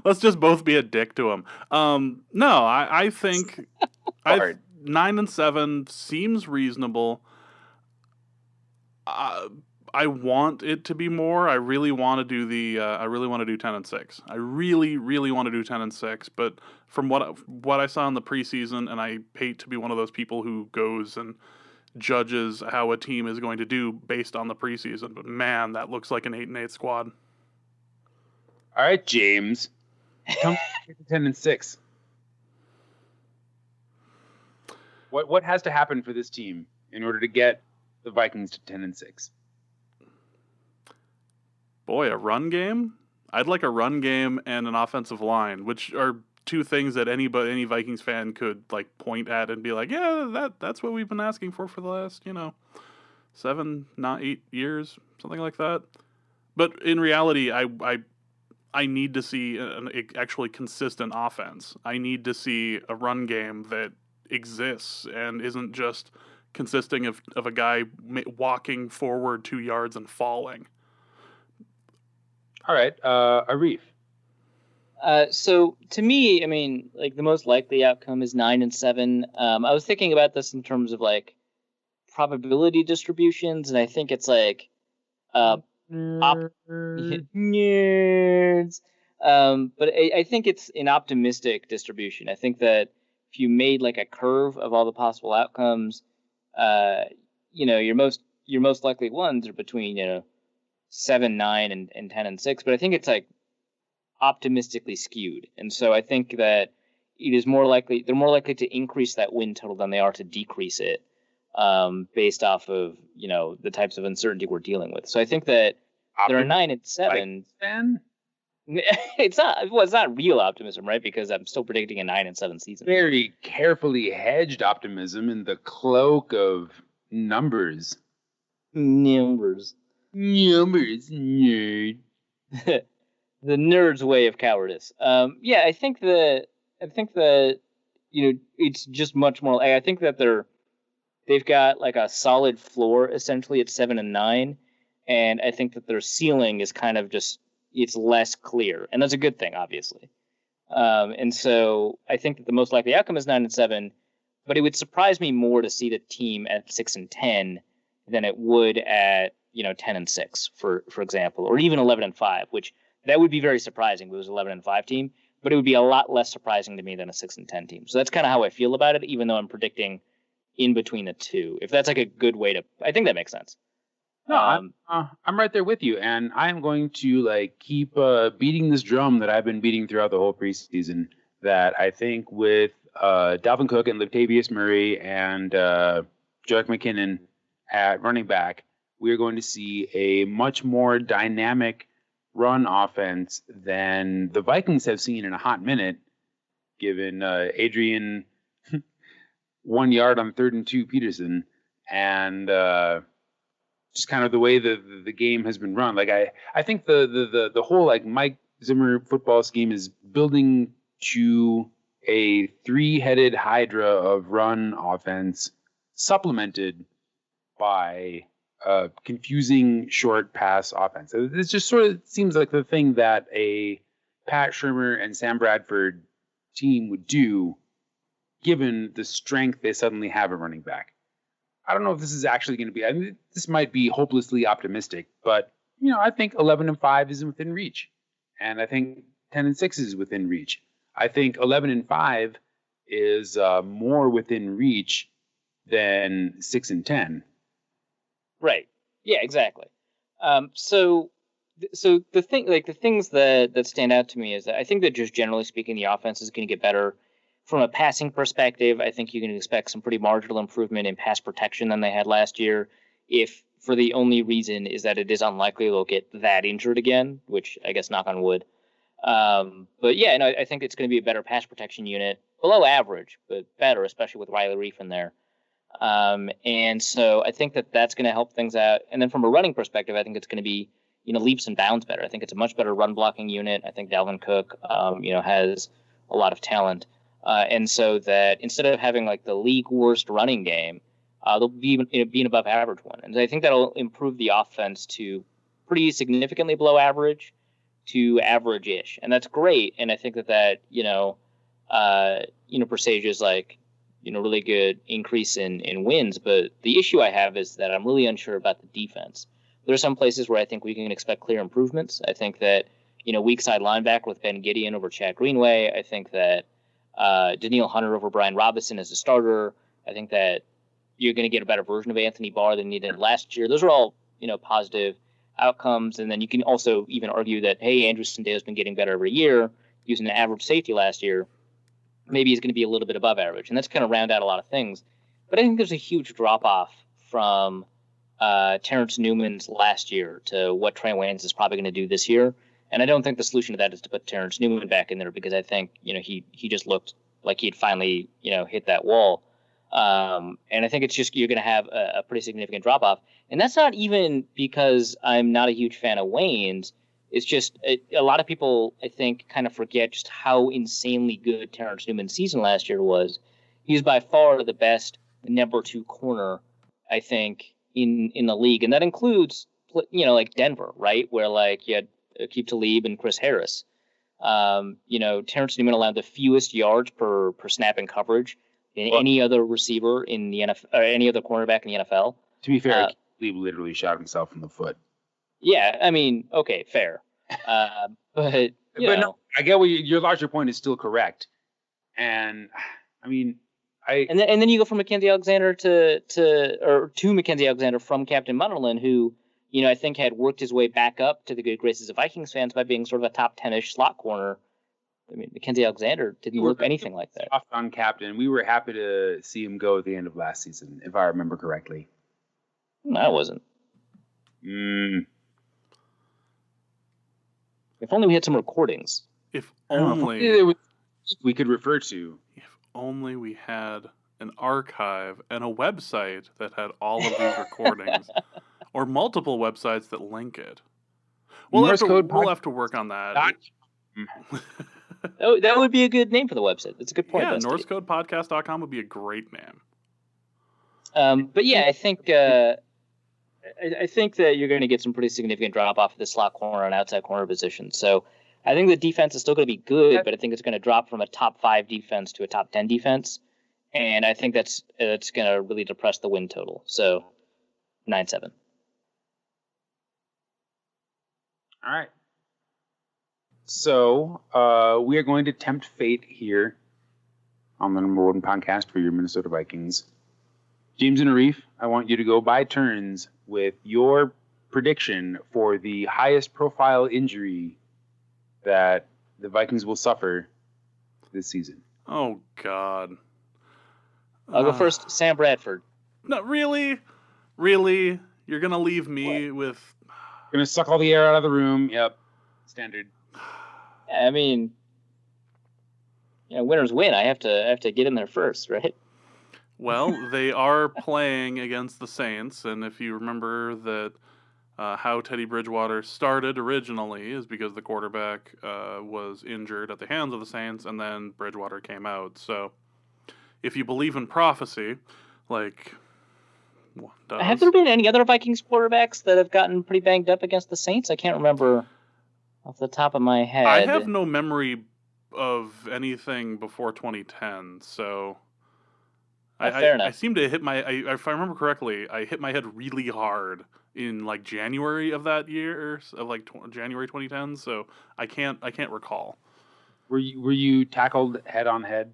let's just both be a dick to him. No, I think 9-7 seems reasonable. I want it to be more. I really want to do the. I really want to do 10-6. I really, really want to do 10-6. But from what I saw in the preseason, and I hate to be one of those people who goes and judges how a team is going to do based on the preseason. But man, that looks like an 8-8 squad. All right, James, come to 10-6. What has to happen for this team in order to get the Vikings to 10-6? Boy, a run game? I'd like a run game and an offensive line, which are two things that any Vikings fan could like point at and be like, yeah, that's what we've been asking for the last, 7, not 8 years, something like that. But in reality, I need to see an actually consistent offense. I need to see a run game that exists and isn't just consisting of a guy walking forward 2 yards and falling. All right, Arif. So to me, I mean, like the most likely outcome is 9-7. I was thinking about this in terms of like probability distributions, and I think it's like nerds. But I think it's an optimistic distribution. I think that if you made like a curve of all the possible outcomes, your most likely ones are between 7, 9, and 10-6. But I think it's like optimistically skewed, and so I think that they're more likely to increase that win total than they are to decrease it, based off of the types of uncertainty we're dealing with. So I think that there are 9-7. It's not real optimism, right? Because I'm still predicting a 9-7 season. Very carefully hedged optimism in the cloak of numbers. Numbers, nerd. The nerd's way of cowardice. I think that it's just much more. I think that they've got like a solid floor essentially at 7 and 9, and I think that their ceiling is kind of just it's less clear, and that's a good thing, obviously. And so I think that the most likely outcome is 9-7, but it would surprise me more to see the team at 6-10 than it would at 10-6, for example, or even 11-5, which that would be very surprising if it was 11-5 team, but it would be a lot less surprising to me than a 6-10 team. So that's kind of how I feel about it, even though I'm predicting in between the two. If that's like a good way to, I think that makes sense. No, I'm right there with you, and I'm going to keep beating this drum that I've been beating throughout the whole preseason. That I think with Dalvin Cook and Latavius Murray and Jerick McKinnon at running back, we're going to see a much more dynamic run offense than the Vikings have seen in a hot minute, given Adrian 1 yard on 3rd and 2 Peterson, and just kind of the way the game has been run. I think the whole Mike Zimmer football scheme is building to a 3-headed hydra of run offense, supplemented by confusing short pass offense. It just sort of seems like the thing that a Pat Shurmur and Sam Bradford team would do, given the strength they suddenly have at running back. I don't know if this is actually going to be. I mean, this might be hopelessly optimistic, but I think 11-5 is within reach, and I think 10-6 is within reach. I think 11-5 is more within reach than 6-10. Right. Yeah. Exactly. So the things that stand out to me is that I think that just generally speaking, the offense is going to get better. From a passing perspective, I think you can expect some pretty marginal improvement in pass protection than they had last year, if for the only reason is that it is unlikely they'll get that injured again, which I guess knock on wood. But yeah, no, I think it's going to be a better pass protection unit, below average, but better, especially with Riley Reiff in there. And so I think that that's going to help things out. And then from a running perspective, I think it's going to be, leaps and bounds better. I think it's a much better run blocking unit. I think Dalvin Cook, has a lot of talent. And so that instead of having the league worst running game, they'll be an above average one. And I think that'll improve the offense to pretty significantly below average to average-ish. And that's great. And I think that presages really good increase in wins. But the issue I have is that I'm really unsure about the defense. There are some places where I think we can expect clear improvements. I think that, weak side linebacker with Ben Gideon over Chad Greenway. I think that Daniil Hunter over Brian Robinson as a starter. I think that you're going to get a better version of Anthony Barr than you did last year. Those are all, positive outcomes. And then you can also even argue that, hey, Andrew Sendale's been getting better every year. Using an average safety last year. Maybe he's going to be a little bit above average. And that's going to round out a lot of things. But I think there's a huge drop-off from Terrence Newman's last year to what Trey Waynes is probably going to do this year. And I don't think the solution to that is to put Terrence Newman back in there because I think, he just looked like he had finally, hit that wall. And I think it's just you're going to have a pretty significant drop-off. And that's not even because I'm not a huge fan of Waynes. It's just a lot of people, I think, kind of forget just how insanely good Terrence Newman's season last year was. He's by far the best number 2 corner, I think, in the league. And that includes, like Denver, right? Where, like, you had Aqib Talib and Chris Harris. Terrence Newman allowed the fewest yards per snap in coverage than any other receiver in the NFL, or any other cornerback in the NFL. To be fair, Talib literally shot himself in the foot. Yeah, I mean, okay, fair. But no, I get what your larger point is still correct. And I mean, and then you go from Mackenzie Alexander to Mackenzie Alexander from Captain Munderland, who, I think had worked his way back up to the good graces of Vikings fans by being sort of a top 10-ish slot corner. I mean, Mackenzie Alexander didn't look anything like that. Soft on Captain. We were happy to see him go at the end of last season, if I remember correctly. No, I wasn't. If only we had some recordings. If only we could refer to. If only we had an archive and a website that had all of these recordings, or multiple websites that link it. We'll have to work on that. That would be a good name for the website. That's a good point. Yeah, NorseCodePodcast.com would be a great name. But yeah, I think that you're going to get some pretty significant drop off of the slot corner and outside corner position. So I think the defense is still going to be good, but I think it's going to drop from a top 5 defense to a top 10 defense. And I think that's going to really depress the win total. So 9-7. All right. So we are going to tempt fate here on the number 1 podcast for your Minnesota Vikings. James and Arif, I want you to go by turns with your prediction for the highest profile injury that the Vikings will suffer this season. Oh, God. I'll go first. Sam Bradford. No, really? Really? You're going to leave me with... Going to suck all the air out of the room. Yep. Standard. I mean, winners win. I have to get in there first, right? Well, they are playing against the Saints, and if you remember that how Teddy Bridgewater started originally is because the quarterback was injured at the hands of the Saints, and then Bridgewater came out. So if you believe in prophecy, like... Have there been any other Vikings quarterbacks that have gotten pretty banged up against the Saints? I can't remember off the top of my head. I have no memory of anything before 2010, so... fair enough. I seem to hit if I remember correctly, I hit my head really hard in like January of that year, of like January 2010. So I can't recall. Were you tackled head on head?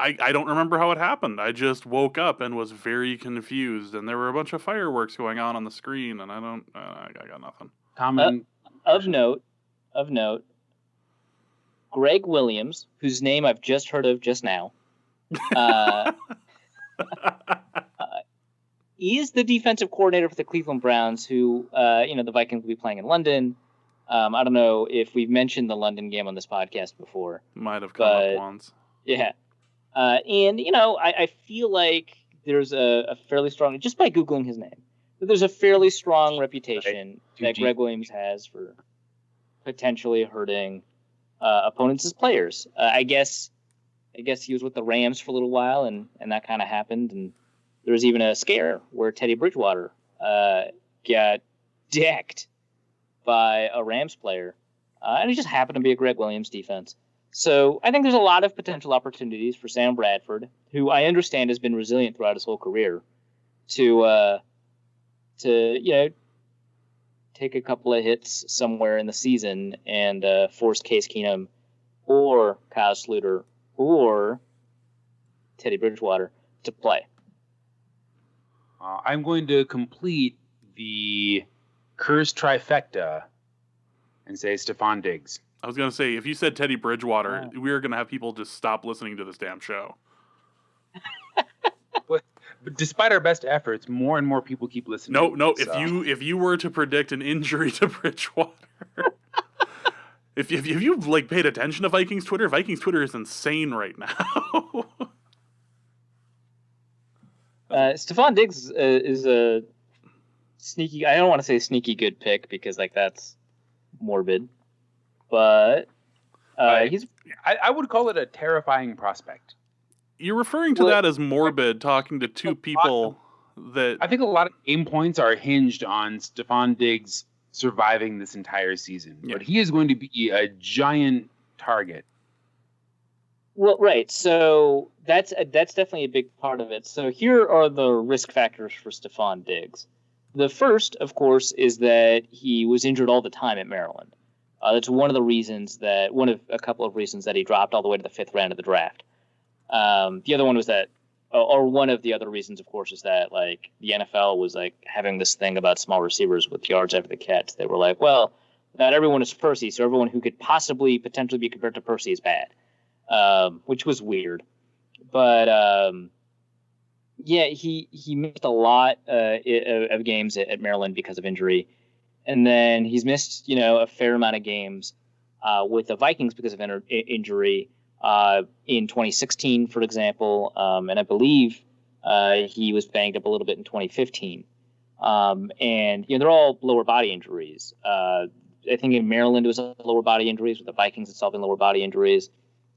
I don't remember how it happened. I just woke up and was very confused, and there were a bunch of fireworks going on the screen, and I got nothing. Of note, Greg Williams, whose name I've just heard of just now. He's the defensive coordinator for the Cleveland Browns, who, the Vikings will be playing in London. I don't know if we've mentioned the London game on this podcast before. Might have come up once. Yeah. I feel like there's a fairly strong, just by Googling his name, there's a fairly strong reputation that Greg Williams has for potentially hurting opponents as players. I guess he was with the Rams for a little while, and that kind of happened. And there was even a scare where Teddy Bridgewater got decked by a Rams player. And it just happened to be a Greg Williams defense. So I think there's a lot of potential opportunities for Sam Bradford, who I understand has been resilient throughout his whole career, to take a couple of hits somewhere in the season and force Case Keenum or Kyle Sluter or Teddy Bridgewater to play. I'm going to complete the curse trifecta and say Stephon Diggs. I was going to say, if you said Teddy Bridgewater, we are going to have people just stop listening to this damn show. But despite our best efforts, more and more people keep listening. No. So. If you were to predict an injury to Bridgewater, if you've like paid attention to Vikings Twitter is insane right now. Stephon Diggs is a sneaky. I don't want to say sneaky good pick because like that's morbid, but he's. I would call it a terrifying prospect. You're referring to that as morbid, talking to two people that... I think a lot of game points are hinged on Stephon Diggs surviving this entire season. Yeah. But he is going to be a giant target. Well, right. So that's definitely a big part of it. So here are the risk factors for Stephon Diggs. The first, of course, is that he was injured all the time at Maryland. That's one of a couple of reasons that he dropped all the way to the 5th round of the draft. The other one was that, or one of the other reasons, of course, is that like the NFL was like having this thing about small receivers with yards after the catch. They were like, well, not everyone is Percy, so everyone who could potentially be compared to Percy is bad, which was weird. But yeah, he missed a lot of games at Maryland because of injury, and then he's missed a fair amount of games with the Vikings because of injury. In 2016, for example, and I believe he was banged up a little bit in 2015. And they're all lower body injuries. I think in Maryland it was lower body injuries. With the Vikings, it's all been lower body injuries.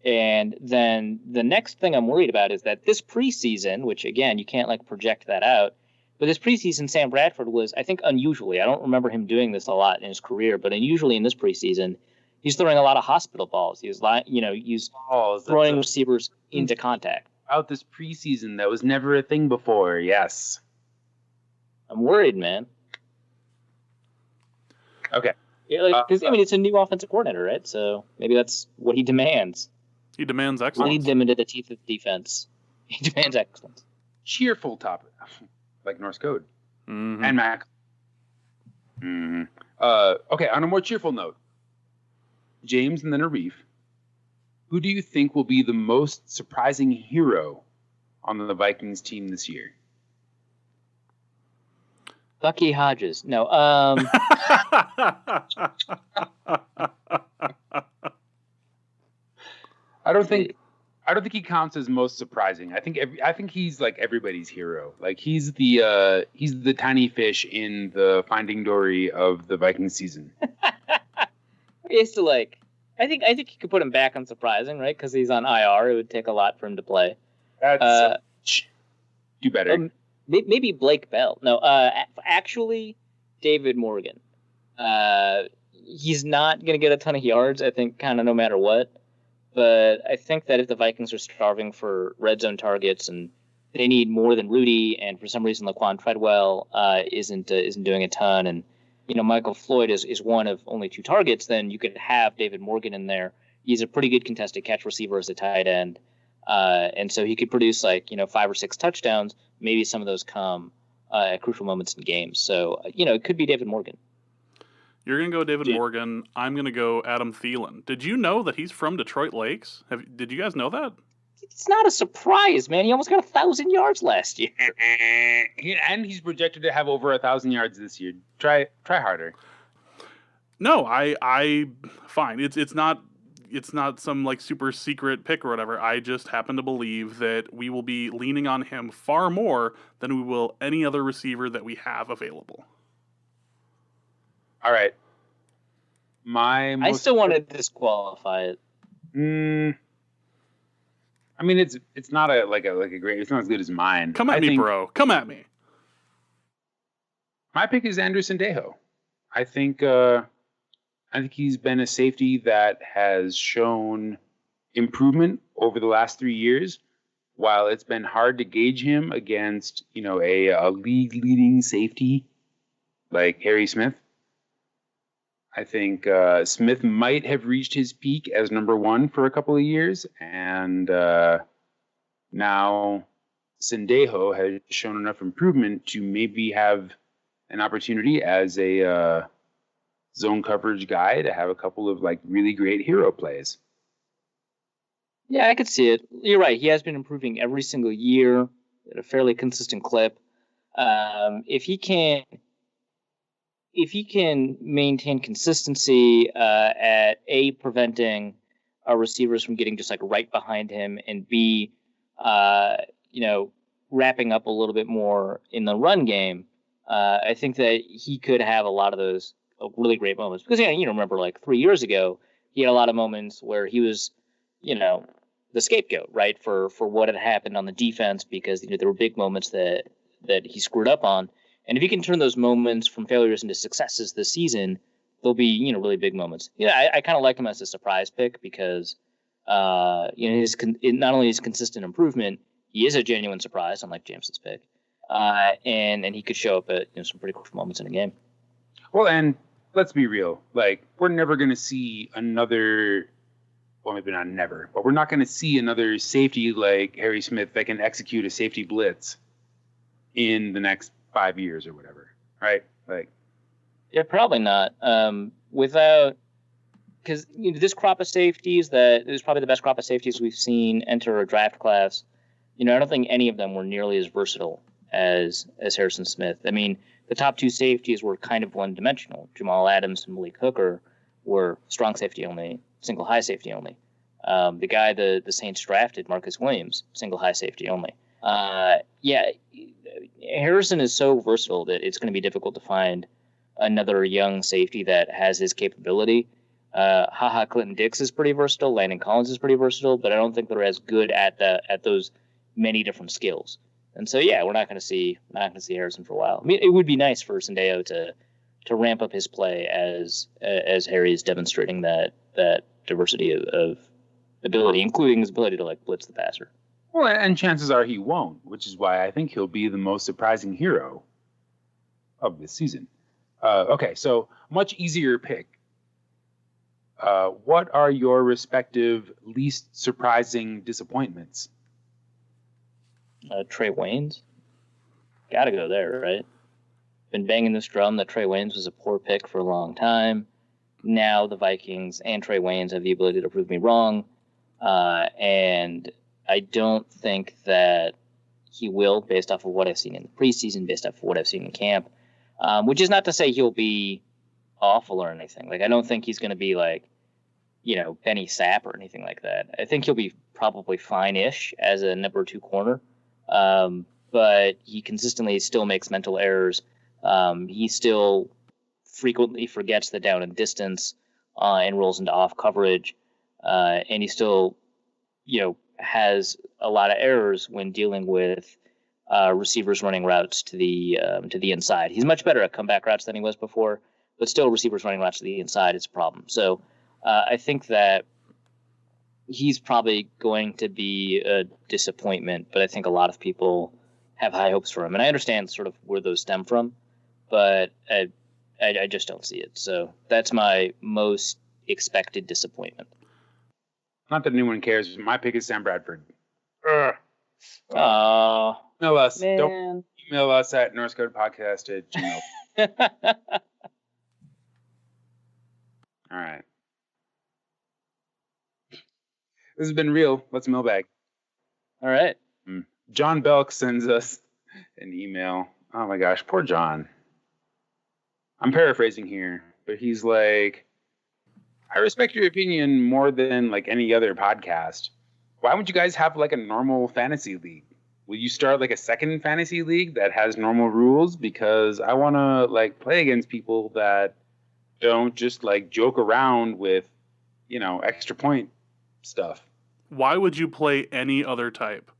And then the next thing I'm worried about is that this preseason, which again you can't like project that out, but this preseason Sam Bradford was, I think, unusually. I don't remember him doing this a lot in his career, but unusually in this preseason. He's throwing a lot of hospital balls. He's throwing receivers into contact. Out this preseason, that was never a thing before. Yes, I'm worried, man. Okay, because it's a new offensive coordinator, right? So maybe that's what he demands. He demands excellence. Lead them into the teeth of defense. He demands excellence. Cheerful topic, like Norse code and Mac. Okay, on a more cheerful note. James and then Arif, who do you think will be the most surprising hero on the Vikings team this year? Bucky Hodges. No. I don't think he counts as most surprising. I think he's like everybody's hero. Like he's the tiny fish in the Finding Dory of the Vikings season. It's like I think you could put him back on surprising, right? Because he's on IR. It would take a lot for him to play. Do better. Maybe Blake Bell. No, actually, David Morgan. He's not going to get a ton of yards, I think, kind of no matter what. But I think that if the Vikings are starving for red zone targets and they need more than Rudy, and for some reason Laquan Treadwell isn't doing a ton, and Michael Floyd is one of only 2 targets, then you could have David Morgan in there. He's a pretty good contested catch receiver as a tight end. And so he could produce 5 or 6 touchdowns. Maybe some of those come at crucial moments in games. So, it could be David Morgan. You're going to go David Morgan. I'm going to go Adam Thielen. Did you know that he's from Detroit Lakes? Did you guys know that? It's not a surprise, man. He almost got 1,000 yards last year. And he's projected to have over 1,000 yards this year. Try harder. No, I fine. It's not some super secret pick or whatever. I just happen to believe that we will be leaning on him far more than we will any other receiver that we have available. All right. I still want to disqualify it. I mean, it's not a great. It's not as good as mine. Come at me, bro. Come at me. My pick is Andrew Sendejo. I think he's been a safety that has shown improvement over the last 3 years. While it's been hard to gauge him against a league leading safety like Harry Smith, I think Smith might have reached his peak as number one for a couple of years, and now Sendejo has shown enough improvement to maybe have an opportunity as a zone coverage guy to have a couple of like really great hero plays. Yeah, I could see it. You're right. He has been improving every single year at a fairly consistent clip. If he can maintain consistency at A, preventing our receivers from getting just like right behind him, and B, wrapping up a little bit more in the run game, I think that he could have a lot of those really great moments. Because, remember like 3 years ago, he had a lot of moments where he was, the scapegoat, right, for what had happened on the defense, because there were big moments that he screwed up on. And if he can turn those moments from failures into successes this season, they'll be, really big moments. I kind of like him as a surprise pick because, not only his consistent improvement, he is a genuine surprise, unlike James's pick, and he could show up at some pretty crucial moments in a game. Well, and let's be real, like we're never going to see another. Well, maybe not never, but we're not going to see another safety like Harry Smith that can execute a safety blitz in the next 5 years or whatever, right? Like, yeah, probably not. Because this crop of safeties that is probably the best crop of safeties we've seen enter a draft class. I don't think any of them were nearly as versatile as Harrison Smith. I mean, the top two safeties were kind of one-dimensional. Jamal Adams and Malik Hooker were strong safety only, single high safety only. The guy the Saints drafted, Marcus Williams, single high safety only. Harrison is so versatile that it's going to be difficult to find another young safety that has his capability. Clinton Dix is pretty versatile. Landon Collins is pretty versatile, but I don't think they're as good at those many different skills. And so, we're not going to see Harrison for a while. I mean, it would be nice for Sendejo to ramp up his play as Harry is demonstrating that diversity of ability, including his ability to like blitz the passer. Well, and chances are he won't, which is why I think he'll be the most surprising hero of this season. Okay, so much easier pick. What are your respective least surprising disappointments? Trey Waynes. Gotta go there, right? Been banging this drum that Trey Waynes was a poor pick for a long time. Now the Vikings and Trey Waynes have the ability to prove me wrong. And I don't think that he will, based off of what I've seen in the preseason, based off of what I've seen in camp. Which is not to say he'll be awful or anything. Like, I don't think he's going to be like, Benny Sapp or anything like that. I think he'll be probably fine-ish as a number 2 corner. But he consistently still makes mental errors. He still frequently forgets the down and distance and rolls into off coverage. And he still, has a lot of errors when dealing with receivers running routes to the inside. He's much better at comeback routes than he was before, but still receivers running routes to the inside is a problem. So I think that he's probably going to be a disappointment, but I think a lot of people have high hopes for him. And I understand sort of where those stem from, but I just don't see it. So that's my most expected disappointment. Not that anyone cares. My pick is Sam Bradford. Email us. Man. Don't email us at northcodepodcast@gmail. All right. This has been real. Let's mailbag. All right. John Belk sends us an email. Oh my gosh, poor John. I'm paraphrasing here, but he's like, I respect your opinion more than like any other podcast. Why would you guys have like a normal fantasy league? Will you start like a second fantasy league that has normal rules? Because I want to like play against people that don't just like joke around with, extra point stuff. Why would you play any other type?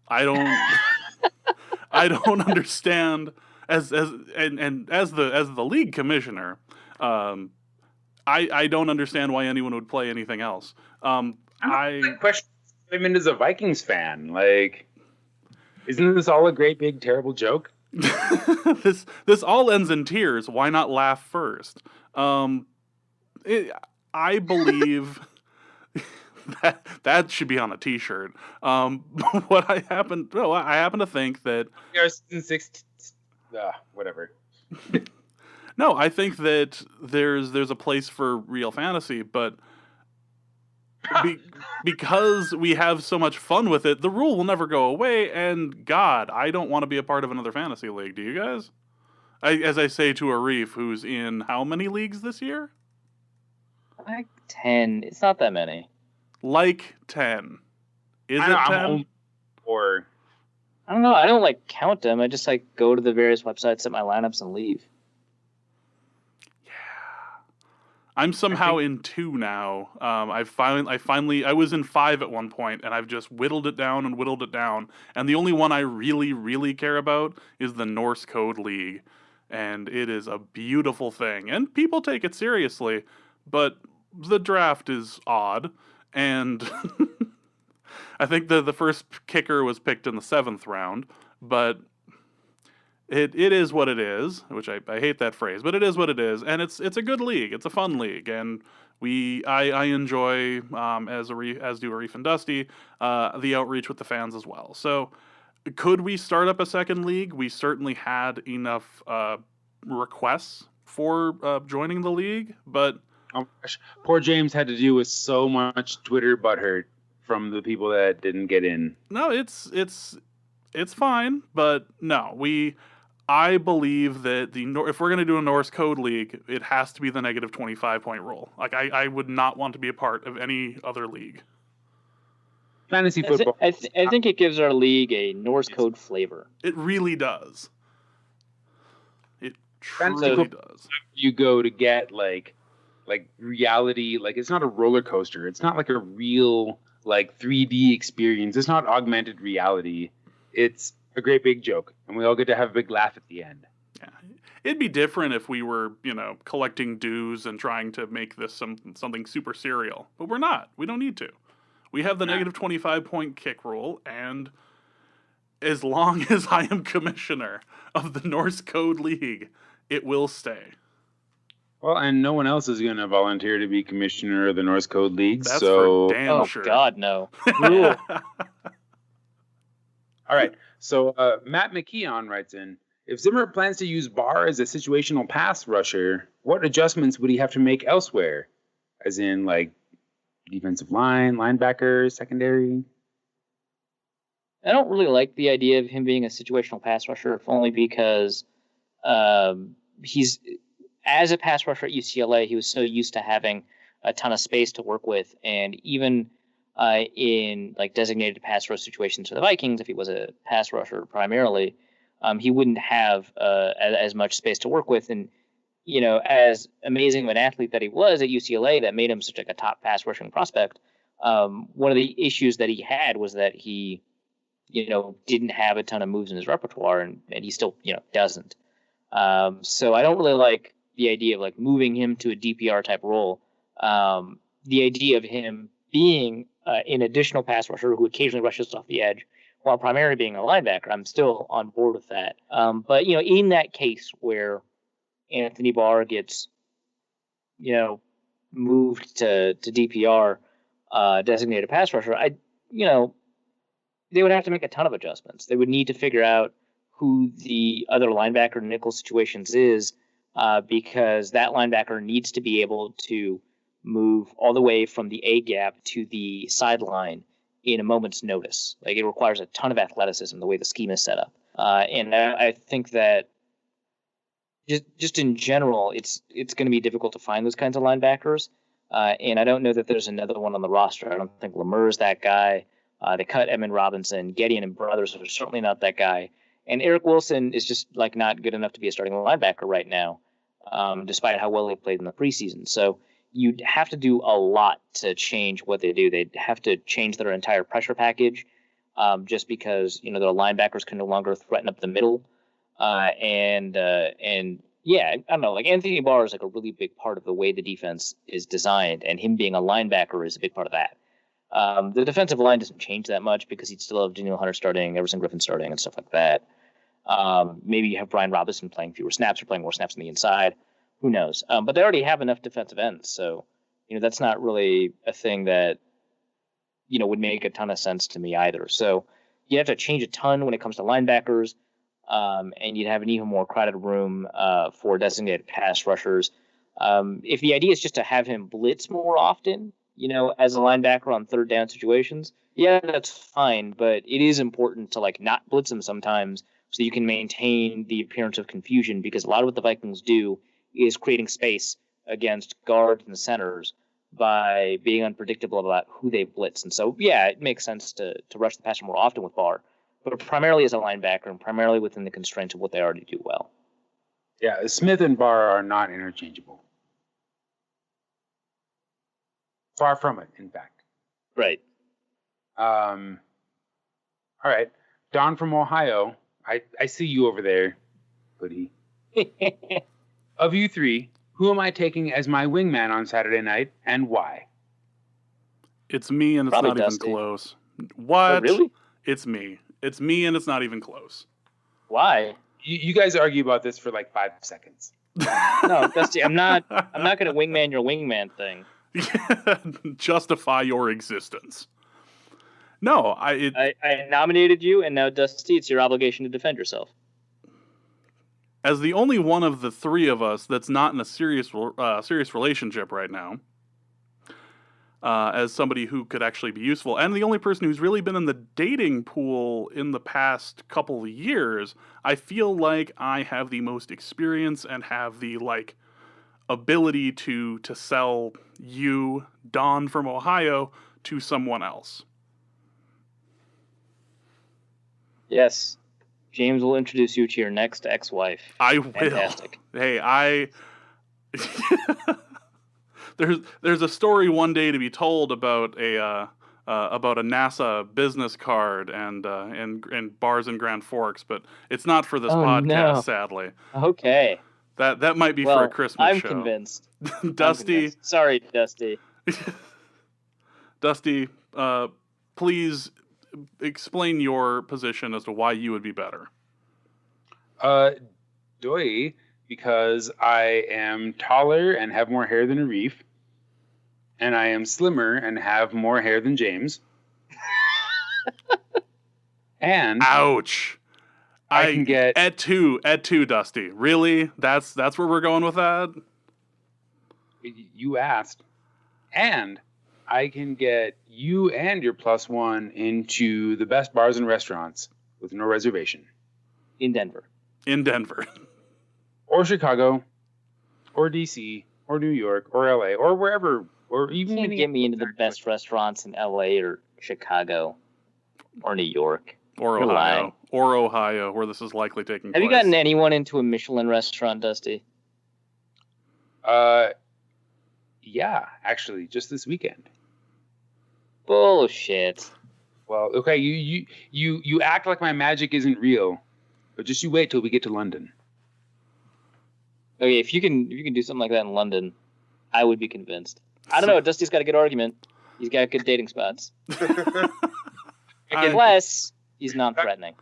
I don't understand as the league commissioner. I don't understand why anyone would play anything else. I question him as a Vikings fan. Like, isn't this all a great big terrible joke? This all ends in tears. Why not laugh first? I believe that should be on a T-shirt. What I happen to think that whatever. No, I think that there's a place for real fantasy, but because we have so much fun with it, the rule will never go away. And God, I don't want to be a part of another fantasy league. Do you guys? As I say to Arif, who's in how many leagues this year? Like 10. It's not that many. Like 10. Is it 10? Or I don't know. I don't count them. I just go to the various websites, set my lineups, and leave. I'm somehow in 2 now. I was in 5 at one point, and I've just whittled it down. And the only one I really, really care about is the Norse Code League. And it is a beautiful thing. And people take it seriously, but the draft is odd. And I think the first kicker was picked in the 7th round, but it is what it is, which I hate that phrase, but it is what it is, and it's a good league. It's a fun league, and I enjoy, as do Arif and Dusty, the outreach with the fans as well. So could we start up a second league? We certainly had enough requests for joining the league, but oh gosh, poor James had to deal with so much Twitter butthurt from the people that didn't get in. No, it's fine, but no, I believe that if we're going to do a Norse Code League, it has to be the negative 25-point rule. I would not want to be a part of any other league. Fantasy football. I think it gives our league a Norse Code flavor. It really does. It truly does. You go to get like reality, it's not a roller coaster. It's not like a real 3D experience. It's not augmented reality. It's a great big joke, and we all get to have a big laugh at the end. Yeah, it'd be different if we were, collecting dues and trying to make this something super serial, but we're not. We don't need to. We have the negative 25-point kick rule, and as long as I am commissioner of the Norse Code League, it will stay. Well, and no one else is going to volunteer to be commissioner of the Norse Code League. That's so for damn sure. Oh God, no. All right. So Matt McKeon writes in, if Zimmer plans to use Barr as a situational pass rusher, what adjustments would he have to make elsewhere? As in, defensive line, linebacker, secondary? I don't really like the idea of him being a situational pass rusher, if only because he's, as a pass rusher at UCLA, he was so used to having a ton of space to work with, and even in designated pass rush situations for the Vikings, if he was a pass rusher primarily, he wouldn't have as much space to work with. And, as amazing of an athlete that he was at UCLA, that made him such a top pass rushing prospect. One of the issues that he had was that he, didn't have a ton of moves in his repertoire, and he still, doesn't. So I don't really like the idea of moving him to a DPR type role. The idea of him being an additional pass rusher who occasionally rushes off the edge while primarily being a linebacker, I'm still on board with that. But, in that case where Anthony Barr gets, moved to DPR, designated pass rusher, they would have to make a ton of adjustments. They would need to figure out who the other linebacker in nickel situations is, because that linebacker needs to be able to move all the way from the A gap to the sideline in a moment's notice. It requires a ton of athleticism the way the scheme is set up. And I think that just in general, it's going to be difficult to find those kinds of linebackers. And I don't know that there's another one on the roster. I don't think Lemur's that guy. They cut Edmund Robinson. Gideon and Brothers are certainly not that guy. And Eric Wilson is just not good enough to be a starting linebacker right now, despite how well he played in the preseason. So you'd have to do a lot to change what they do. They'd have to change their entire pressure package, just because their linebackers can no longer threaten up the middle. And yeah, I don't know. Anthony Barr is a really big part of the way the defense is designed, and him being a linebacker is a big part of that. The defensive line doesn't change that much because he'd still have Daniel Hunter starting, Everson Griffin starting, and stuff like that. Maybe you have Brian Robinson playing fewer snaps or playing more snaps on the inside. who knows? But they already have enough defensive ends, so that's not really a thing that would make a ton of sense to me either. So you have to change a ton when it comes to linebackers, and you'd have an even more crowded room for designated pass rushers. If the idea is just to have him blitz more often, as a linebacker on third down situations, yeah, that's fine. But it is important to not blitz him sometimes so you can maintain the appearance of confusion, because a lot of what the Vikings do is creating space against guards and centers by being unpredictable about who they blitz. And so, yeah, it makes sense to rush the passer more often with Barr, but primarily as a linebacker and primarily within the constraints of what they already do well. Yeah, Smith and Barr are not interchangeable. Far from it, in fact. Right. All right. Don from Ohio, I see you over there, buddy. Of you three, who am I taking as my wingman on Saturday night, and why? It's me, and it's Probably not Dusty. even close. What? Oh, really? It's me. It's me, and it's not even close. Why? You guys argue about this for 5 seconds. No, Dusty, I'm not going to wingman your wingman thing. Justify your existence. No, I nominated you, and now, Dusty, it's your obligation to defend yourself. As the only one of the three of us that's not in a serious relationship right now, as somebody who could actually be useful, and the only person who's really been in the dating pool in the past couple of years, I feel like I have the most experience and have the ability to sell you, Don from Ohio, to someone else. Yes. James will introduce you to your next ex-wife. I will. Fantastic. Hey, there's a story one day to be told about a NASA business card and bars in Grand Forks, but it's not for this podcast, no. Sadly. Okay. That might be for a Christmas show. I'm convinced. Dusty. Sorry, Dusty. Dusty, please explain your position as to why you would be better. Doi, because I am taller and have more hair than Arif, and I am slimmer and have more hair than James. And ouch! I can get at two, Dusty. Really? That's where we're going with that? You asked. And I can get you and your +1 into the best bars and restaurants with no reservation. In Denver. Or Chicago, or DC, or New York, or LA, or wherever, or even... You can't get me into the best restaurants in LA or Chicago or New York. Or Ohio, where this is likely taking place. Have you gotten anyone into a Michelin restaurant, Dusty? Yeah, actually, just this weekend. Bullshit. Well, okay, you act like my magic isn't real, but just you wait till we get to London. Okay, if you can do something like that in London, I would be convinced. I don't know. Dusty's got a good argument. He's got good dating spots. Unless he's non-threatening.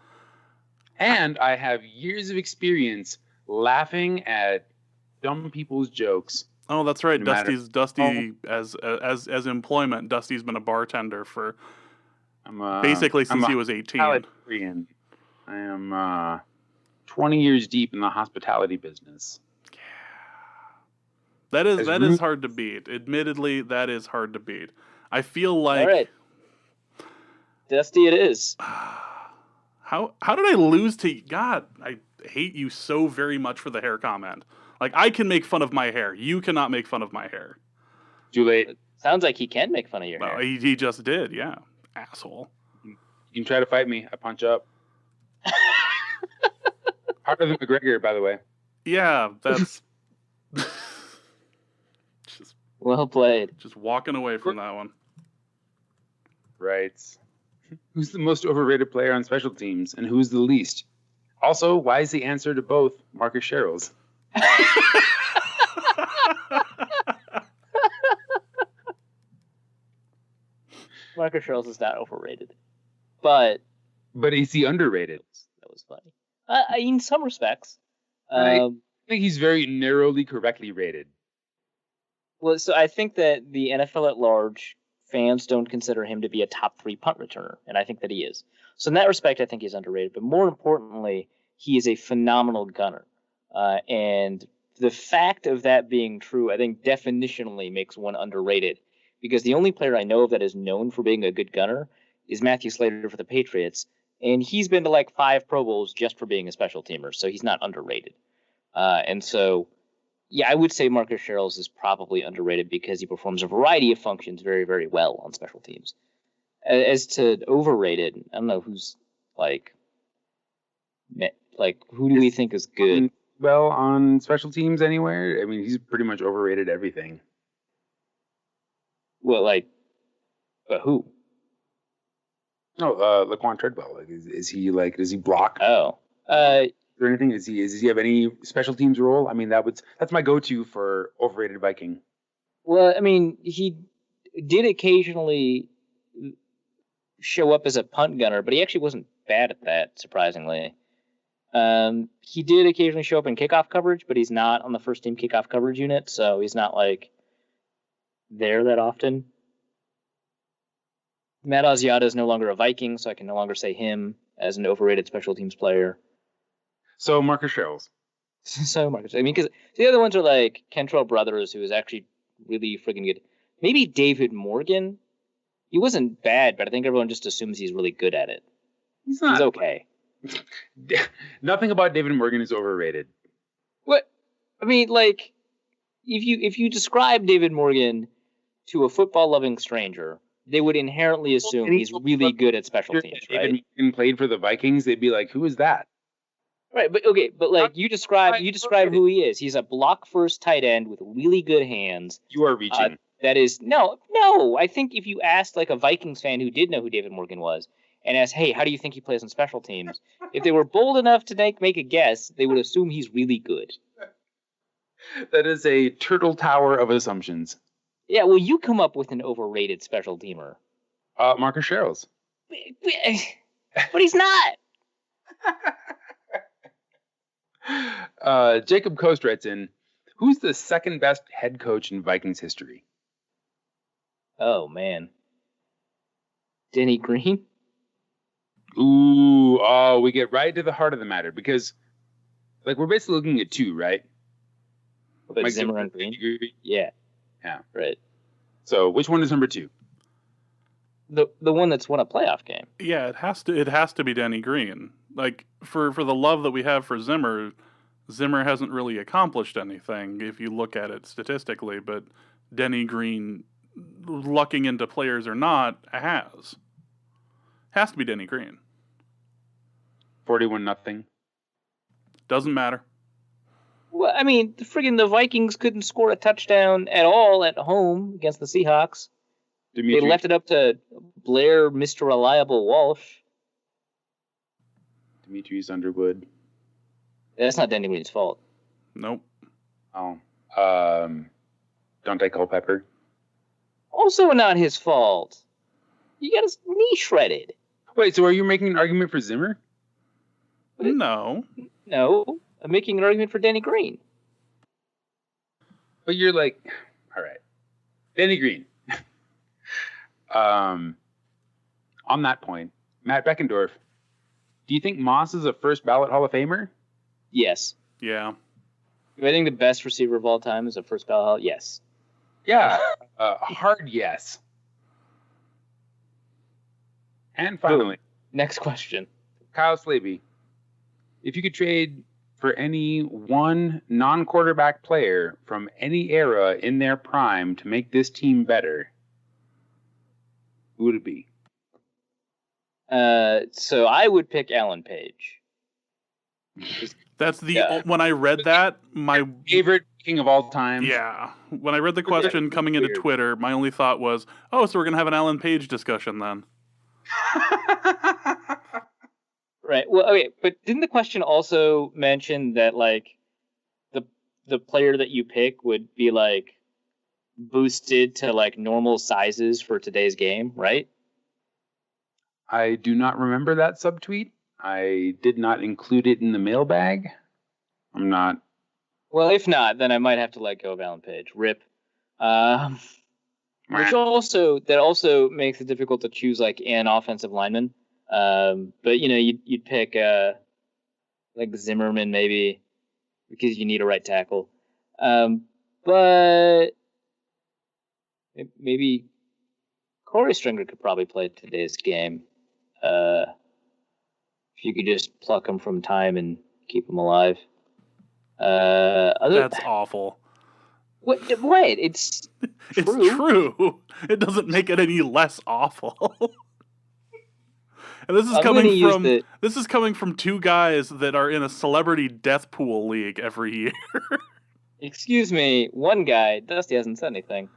And I have years of experience laughing at dumb people's jokes. Oh, that's right. Dusty as employment. Dusty's been a bartender for basically since he was 18. I am 20 years deep in the hospitality business. Yeah. That is hard to beat. Admittedly, that is hard to beat. I feel like... All right. Dusty it is. How did I lose to... God, I hate you so very much for the hair comment. I can make fun of my hair. You cannot make fun of my hair. Too late. It sounds like he can make fun of your hair. He just did, yeah. Asshole. You can try to fight me. I punch up. Harder than McGregor, by the way. Yeah, that's... just well played. Just walking away from that one. Right. Who's the most overrated player on special teams, and who's the least? Also, why is the answer to both Marcus Sherrills? Marcus Sherrills is not overrated, but is he underrated? That was funny. In some respects, right. think he's very narrowly correctly rated. Well, so I think that the NFL at large, fans don't consider him to be a top 3 punt returner, and I think that he is. So in that respect, I think he's underrated. But more importantly, he is a phenomenal gunner. And the fact of that being true, I think definitionally makes one underrated. Because the only player I know of that is known for being a good gunner is Matthew Slater for the Patriots. And he's been to like 5 Pro Bowls just for being a special teamer, so he's not underrated. And so, yeah, I would say Marcus Sherrills is probably underrated because he performs a variety of functions very, very well on special teams. As to overrated, I don't know who's like who do we think is good? Well, on special teams anywhere? I mean, he's pretty much overrated everything. Well, but who? No, Laquan Treadwell. Like, is he like? Does he block? Oh, is there anything? Does he have any special teams role? I mean, that's my go-to for overrated Viking. Well, I mean, he did occasionally show up as a punt gunner, but he actually wasn't bad at that, surprisingly. He did occasionally show up in kickoff coverage, but he's not on the first team kickoff coverage unit, so he's not like there that often. Matt Asiata is no longer a Viking, so I can no longer say him as an overrated special teams player. So Marcus Sherrills. So Marcus, I mean, because the other ones are like Kentrell Brothers, who is actually really friggin' good. Maybe David Morgan. He wasn't bad, but I think everyone just assumes he's really good at it. He's not. He's okay. Nothing about David Morgan is overrated. What? I mean, like, if you describe David Morgan to a football-loving stranger, they would inherently assume he's really good at special teams, right? David Morgan played for the Vikings, they'd be like, "Who is that?" Right, but okay, but like you describe who he is. He's a block-first tight end with really good hands. You are reaching. That is no. I think if you asked like a Vikings fan who did know who David Morgan was, and asked, "Hey, how do you think he plays on special teams?" If they were bold enough to make a guess, they would assume he's really good. That is a turtle tower of assumptions. Yeah, well, you come up with an overrated special teamer. Marcus Sherrills. But he's not. Jacob Coast writes in, who's the second best head coach in Vikings history? Oh, man. Denny Green? Ooh, we get right to the heart of the matter because, like, we're basically looking at 2, right? But Zimmer and Green? Yeah. Yeah. Right. So, which one is number 2? The one that's won a playoff game. Yeah, it has to be Denny Green. Like, for the love that we have for Zimmer hasn't really accomplished anything if you look at it statistically, but Denny Green, lucking into players or not, has to be Denny Green. 41-0. Doesn't matter. Well, I mean, the Vikings couldn't score a touchdown at all at home against the Seahawks. They left it up to Blair, Mr. Reliable Walsh. Demetrius Underwood. That's not Denny Green's fault. Nope. Oh. Dante Culpepper. Also not his fault. He got his knee shredded. Wait, so are you making an argument for Zimmer? No. No. I'm making an argument for Denny Green. But you're like, all right. Denny Green. On that point, Matt Beckendorf, do you think Moss is a first ballot Hall of Famer? Yes. Yeah. Do I think the best receiver of all time is a first ballot Hall? Yes. Yeah. Hard yes. And finally, next question. Kyle Slaby, if you could trade for any one non-quarterback player from any era in their prime to make this team better, who would it be? So I would pick Allan Page. That's when I read that, my favorite king of all time. Yeah. When I read the question coming into Twitter, my only thought was, oh, so we're going to have an Allan Page discussion then. Right. Well, okay, but didn't the question also mention that like the player that you pick would be like boosted to like normal sizes for today's game, right? I do not remember that subtweet. I did not include it in the mailbag. I'm not Well, if not, then I might have to let go of Allan Page. Rip. Which also makes it difficult to choose like an offensive lineman. But you'd pick like Zimmerman maybe because you need a right tackle. But maybe Corey Stringer could probably play today's game. If you could just pluck him from time and keep him alive. That's awful. What? It's true. It's true. It doesn't make it any less awful. And this is coming from two guys that are in a celebrity death pool league every year. Excuse me, one guy. Dusty hasn't said anything.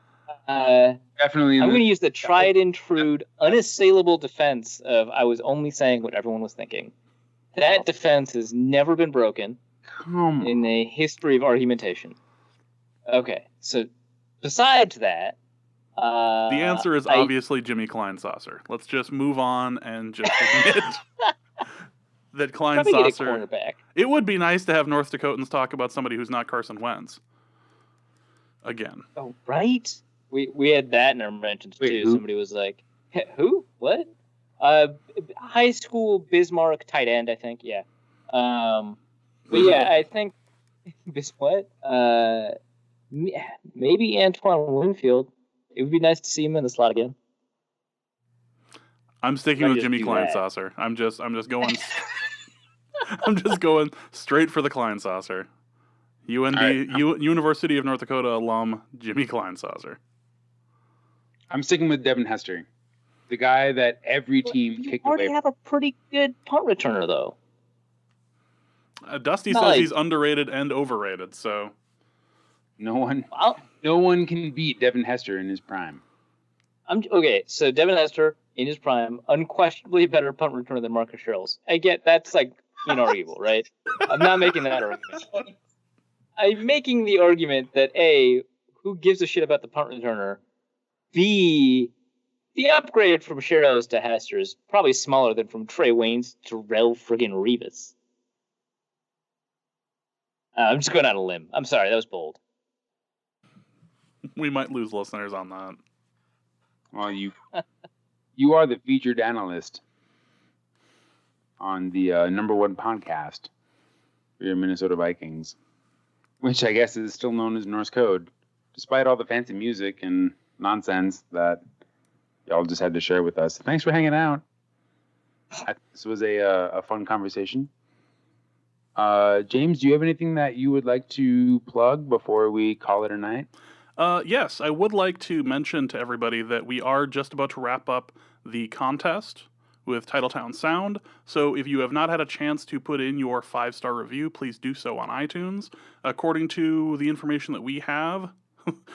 Definitely. I'm going to use the tried and true, unassailable defense of I was only saying what everyone was thinking. That defense has never been broken in the history of argumentation. Okay, so besides that, the answer is obviously Jimmy Kleinsasser. Let's just move on and just admit that Kleinsasser. It would be nice to have North Dakotans talk about somebody who's not Carson Wentz. Again. Oh, right. We had that in our mentions too. Who? Somebody was like, "Who? What?" High school Bismarck tight end, I think. Yeah. But yeah, I think what? Maybe Antoine Winfield. It would be nice to see him in the slot again. I'm sticking with Jimmy Kleinsasser. I'm just going. I'm just going straight for the Kleinsasser. University of North Dakota alum Jimmy Kleinsasser. I'm sticking with Devin Hester, the guy that every team kicked away. You already have a pretty good punt returner, though. Dusty says he's underrated and overrated, so no one can beat Devin Hester in his prime. Okay, so Devin Hester in his prime, unquestionably a better punt returner than Marcus Sherrills. I get that's like inarguable, right? I'm not making that argument. I'm making the argument that A, who gives a shit about the punt returner? B, the upgrade from Sherrills to Hester is probably smaller than from Trey Waynes to Rel friggin' Revis. I'm just going on a limb. I'm sorry, that was bold. We might lose listeners on that. Well, you are the featured analyst on the #1 podcast for your Minnesota Vikings, which I guess is still known as Norse Code, despite all the fancy music and nonsense that y'all just had to share with us. Thanks for hanging out. This was a fun conversation. James, do you have anything that you would like to plug before we call it a night? Yes, I would like to mention to everybody that we are just about to wrap up the contest with Titletown Sound. So if you have not had a chance to put in your 5-star review, please do so on iTunes. According to the information that we have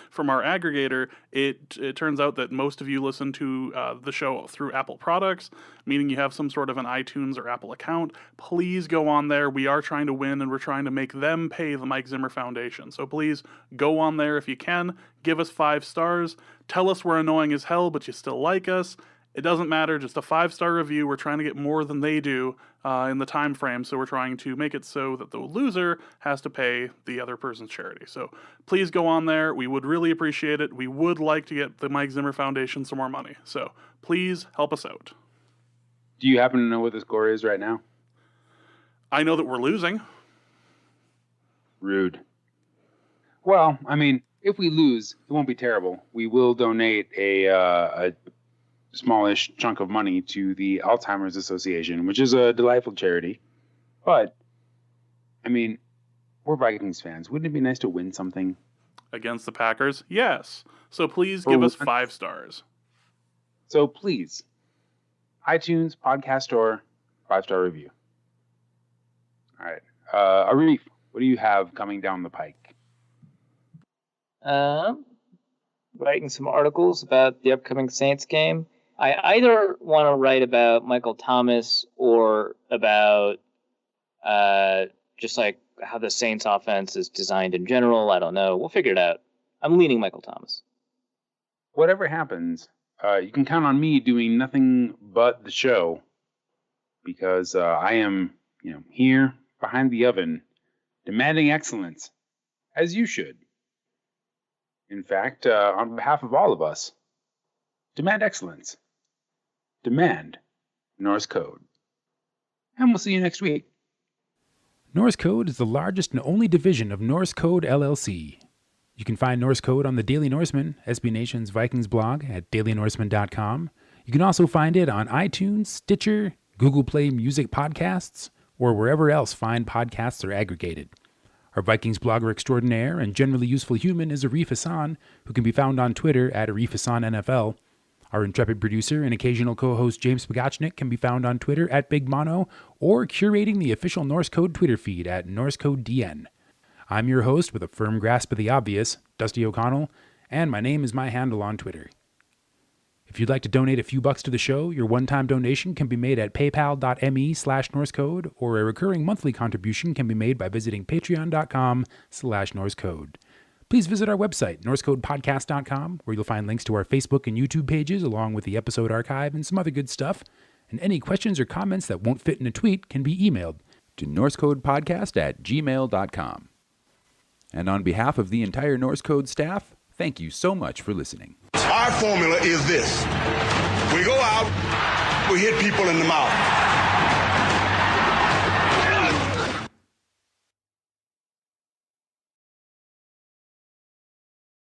from our aggregator, it turns out that most of you listen to the show through Apple products, meaning you have some sort of an iTunes or Apple account. Please go on there. We are trying to win, and we're trying to make them pay the Mike Zimmer Foundation. So please go on there if you can. Give us 5 stars. Tell us we're annoying as hell, but you still like us. It doesn't matter, just a 5-star review. We're trying to get more than they do in the time frame, so we're trying to make it so that the loser has to pay the other person's charity. So please go on there. We would really appreciate it. We would like to get the Mike Zimmer Foundation some more money. So please help us out. Do you happen to know what the score is right now? I know that we're losing. Rude. Well, I mean, if we lose, it won't be terrible. We will donate a smallish chunk of money to the Alzheimer's Association, which is a delightful charity. But, I mean, we're Vikings fans. Wouldn't it be nice to win something? Against the Packers? Yes. So please give us 5 stars. So please, iTunes, Podcast Store, 5-star review. All right. Arif, what do you have coming down the pike? Writing some articles about the upcoming Saints game. I either want to write about Michael Thomas or about just like how the Saints offense is designed in general. I don't know. We'll figure it out. I'm leaning Michael Thomas. Whatever happens, you can count on me doing nothing but the show because I am, here behind the oven, demanding excellence as you should. In fact, on behalf of all of us, demand excellence. Demand Norse Code. And we'll see you next week. Norse Code is the largest and only division of Norse Code LLC. You can find Norse Code on the Daily Norseman, SB Nation's Vikings blog at dailynorseman.com. You can also find it on iTunes, Stitcher, Google Play Music Podcasts, or wherever else fine podcasts are aggregated. Our Vikings blogger extraordinaire and generally useful human is Arif&n, who can be found on Twitter at Arif&nNFL. Our intrepid producer and occasional co-host James Pagachnik can be found on Twitter at Big Mono or curating the official Norse Code Twitter feed at NorseCodeDN. I'm your host with a firm grasp of the obvious, Dusty O'Connell, and my name is my handle on Twitter. If you'd like to donate a few bucks to the show, your one-time donation can be made at paypal.me/NorseCode, or a recurring monthly contribution can be made by visiting patreon.com/NorseCode. Please visit our website, norsecodepodcast.com, where you'll find links to our Facebook and YouTube pages, along with the episode archive and some other good stuff. And any questions or comments that won't fit in a tweet can be emailed to norsecodepodcast@gmail.com. And on behalf of the entire Norse Code staff, thank you so much for listening. Our formula is this. We go out, we hit people in the mouth.